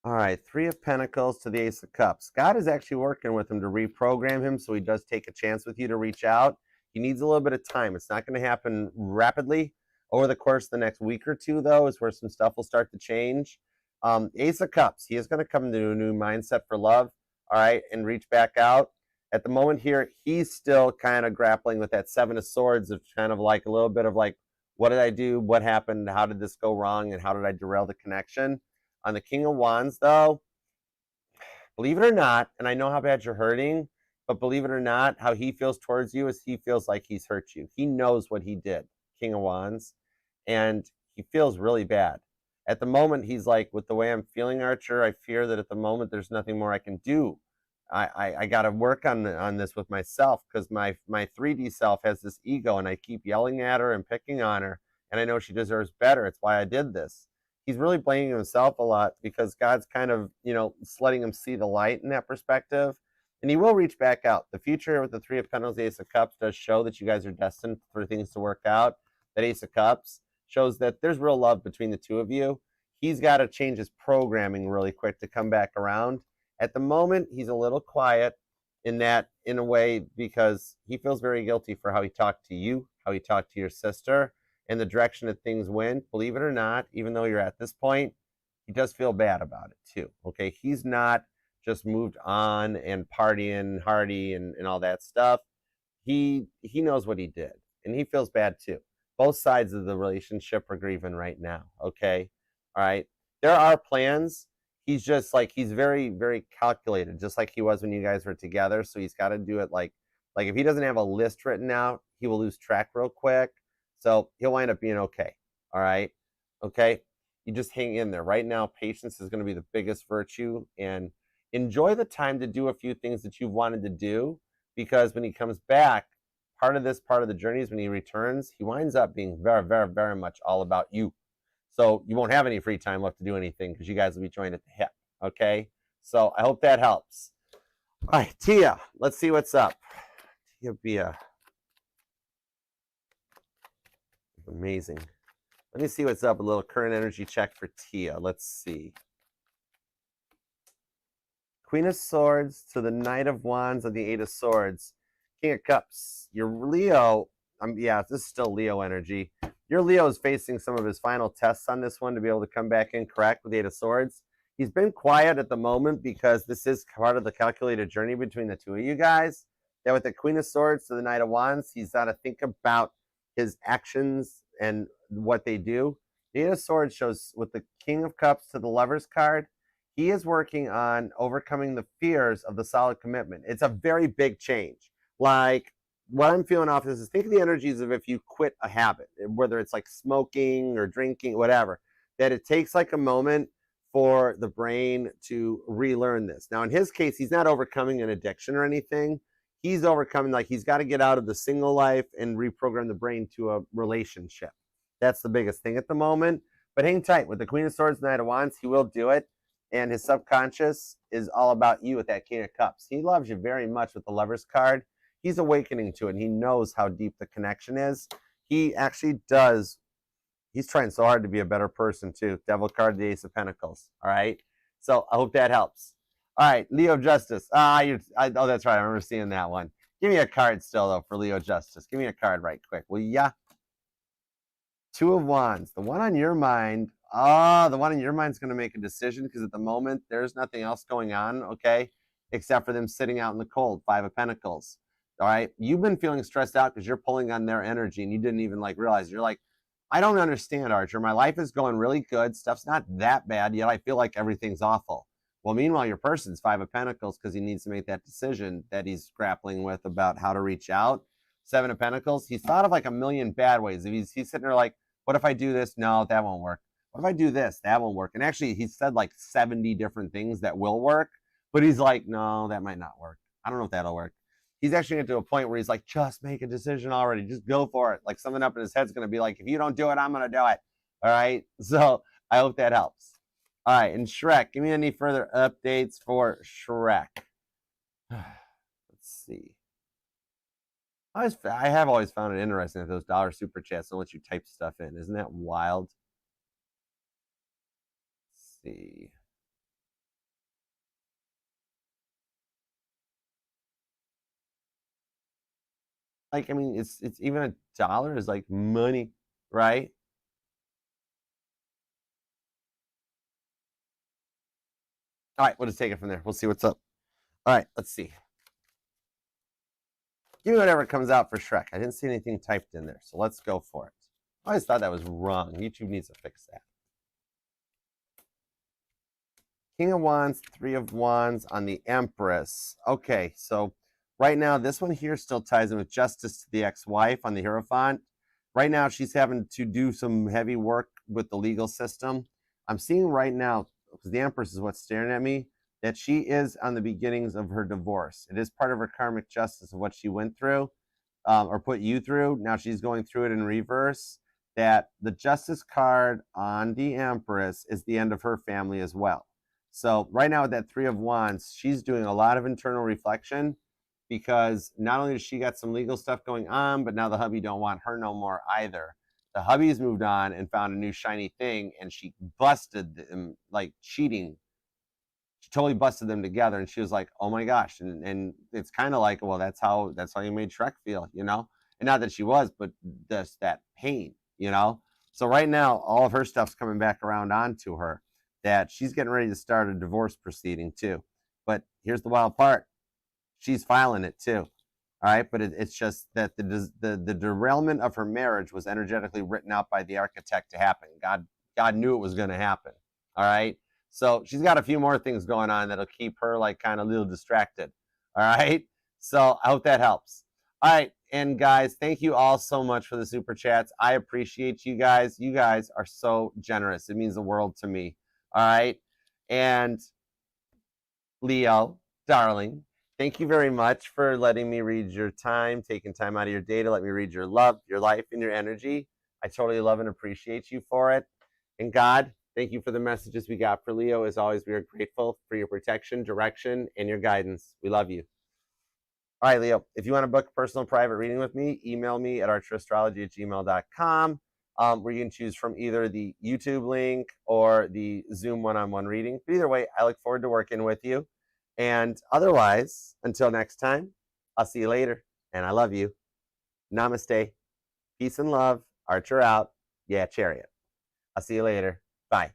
All right, Three of Pentacles to the Ace of Cups. God is actually working with him to reprogram him, so he does take a chance with you to reach out. He needs a little bit of time. It's not going to happen rapidly. Over the course of the next week or two, though, is where some stuff will start to change. Ace of Cups, he is going to come to a new mindset for love, all right, and reach back out. At the moment here, he's still kind of grappling with that Seven of Swords of kind of like a little bit of like, what did I do? What happened? How did this go wrong? And how did I derail the connection? On the King of Wands, though, believe it or not, and I know how bad you're hurting, but believe it or not, how he feels towards you is he feels like he's hurt you. He knows what he did, King of Wands, and he feels really bad. At the moment, he's like, with the way I'm feeling, Archer, I fear that at the moment there's nothing more I can do. I got to work on this with myself, because my 3D self has this ego, and I keep yelling at her and picking on her, and I know she deserves better. It's why I did this. He's really blaming himself a lot, because God's kind of, just letting him see the light in that perspective. And he will reach back out. The future with the Three of Pentacles, the Ace of Cups does show that you guys are destined for things to work out. That Ace of Cups shows that there's real love between the two of you. He's got to change his programming really quick to come back around. At the moment, he's a little quiet in a way, because he feels very guilty for how he talked to you, how he talked to your sister, and the direction that things went. Believe it or not, even though you're at this point, he does feel bad about it too. Okay, he's not just moved on and partying hardy and all that stuff. He knows what he did, and he feels bad too. Both sides of the relationship are grieving right now. Okay, all right. There are plans. He's just like, he's very, very calculated, just like he was when you guys were together. So he's got to do it like if he doesn't have a list written out, he will lose track real quick. So he'll wind up being okay. All right. Okay. You just hang in there. Right now, patience is going to be the biggest virtue, and enjoy the time to do a few things that you've wanted to do, because when he comes back, part of the journey is when he returns, he winds up being very, very, very much all about you. So you won't have any free time left to do anything, because you guys will be joined at the hip. Okay. So I hope that helps. All right, Tia, let's see what's up. Tia Bia. Amazing. Let me see what's up. A little current energy check for Tia. Let's see. Queen of Swords to the Knight of Wands and the Eight of Swords. King of Cups. Your Leo, yeah, this is still Leo energy. Your Leo is facing some of his final tests on this one to be able to come back in correct with the Eight of Swords. He's been quiet at the moment, because this is part of the calculated journey between the two of you guys. That with the Queen of Swords to the Knight of Wands, he's got to think about his actions and what they do. The Eight of Swords shows with the King of Cups to the Lover's card, he is working on overcoming the fears of the solid commitment. It's a very big change. Like, what I'm feeling off this is, think of the energies of if you quit a habit, whether it's like smoking or drinking, whatever, that it takes like a moment for the brain to relearn this. Now, in his case, he's not overcoming an addiction or anything. He's overcoming, like, he's got to get out of the single life and reprogram the brain to a relationship. That's the biggest thing at the moment. But hang tight. With the Queen of Swords and Knight of Wands, he will do it. And his subconscious is all about you with that King of Cups. He loves you very much with the Lover's card. He's awakening to it, and he knows how deep the connection is. He actually does. He's trying so hard to be a better person too. Devil card, the Ace of Pentacles. All right. So I hope that helps. All right, Leo Justice. Oh, that's right. I remember seeing that one. Give me a card still, though, for Leo Justice. Give me a card right quick, will ya? Two of Wands. The one on your mind. The one on your mind is going to make a decision because at the moment, there's nothing else going on, okay, except for them sitting out in the cold. Five of Pentacles. All right. You've been feeling stressed out because you're pulling on their energy and you didn't even realize. You're like, I don't understand, Archer. My life is going really good. Stuff's not that bad, yet I feel like everything's awful. Well, meanwhile, your person's Five of Pentacles because he needs to make that decision that he's grappling with about how to reach out. Seven of Pentacles, he's thought of like a million bad ways. He's sitting there like, what if I do this? No, that won't work. What if I do this? That won't work. And actually, he said like 70 different things that will work, but he's like, no, that might not work. I don't know if that'll work. He's actually getting to a point where he's like, just make a decision already. Just go for it. Like something up in his head's going to be like, if you don't do it, I'm going to do it. All right. So I hope that helps. All right. And Shrek, give me any further updates for Shrek. Let's see. I have always found it interesting that those dollar super chats don't let you type stuff in. Isn't that wild? Let's see. Like, I mean, it's even a dollar is like money, right? All right, we'll just take it from there. We'll see what's up. All right, let's see. Give me whatever comes out for Shrek. I didn't see anything typed in there, so let's go for it. I always thought that was wrong. YouTube needs to fix that. King of Wands, Three of Wands on the Empress. Okay, so right now, this one here still ties in with Justice to the ex-wife on the Hierophant. Right now, she's having to do some heavy work with the legal system. I'm seeing right now, because the Empress is what's staring at me, that she is on the beginnings of her divorce. It is part of her karmic justice of what she went through or put you through. Now she's going through it in reverse. That the Justice card on the Empress is the end of her family as well. So right now with that Three of Wands, she's doing a lot of internal reflection because not only does she got some legal stuff going on, but now the hubby don't want her no more either. The hubby's moved on and found a new shiny thing, and she busted them like cheating. She totally busted them together, and she was like, "Oh my gosh!" And it's kind of like, well, that's how you made Shrek feel, you know. And not that she was, but just that pain, you know. So right now, all of her stuff's coming back around onto her. That she's getting ready to start a divorce proceeding too. But here's the wild part: she's filing it too. All right, but it's just that the derailment of her marriage was energetically written out by the architect to happen. God knew it was going to happen. All right, so she's got a few more things going on that'll keep her like kind of a little distracted. All right, so I hope that helps. All right, and guys, thank you all so much for the super chats. I appreciate you guys. You guys are so generous. It means the world to me. All right, and Leo, darling, thank you very much for letting me read your time, taking time out of your day to let me read your love, your life, and your energy. I totally love and appreciate you for it. And God, thank you for the messages we got for Leo. As always, we are grateful for your protection, direction, and your guidance. We love you. All right, Leo, if you want to book a personal private reading with me, email me at archerastrology@gmail.com, where you can choose from either the YouTube link or the Zoom one-on-one reading. But either way, I look forward to working with you. And otherwise, until next time, I'll see you later. And I love you. Namaste. Peace and love. Archer out. Yeah, Chariot. I'll see you later. Bye.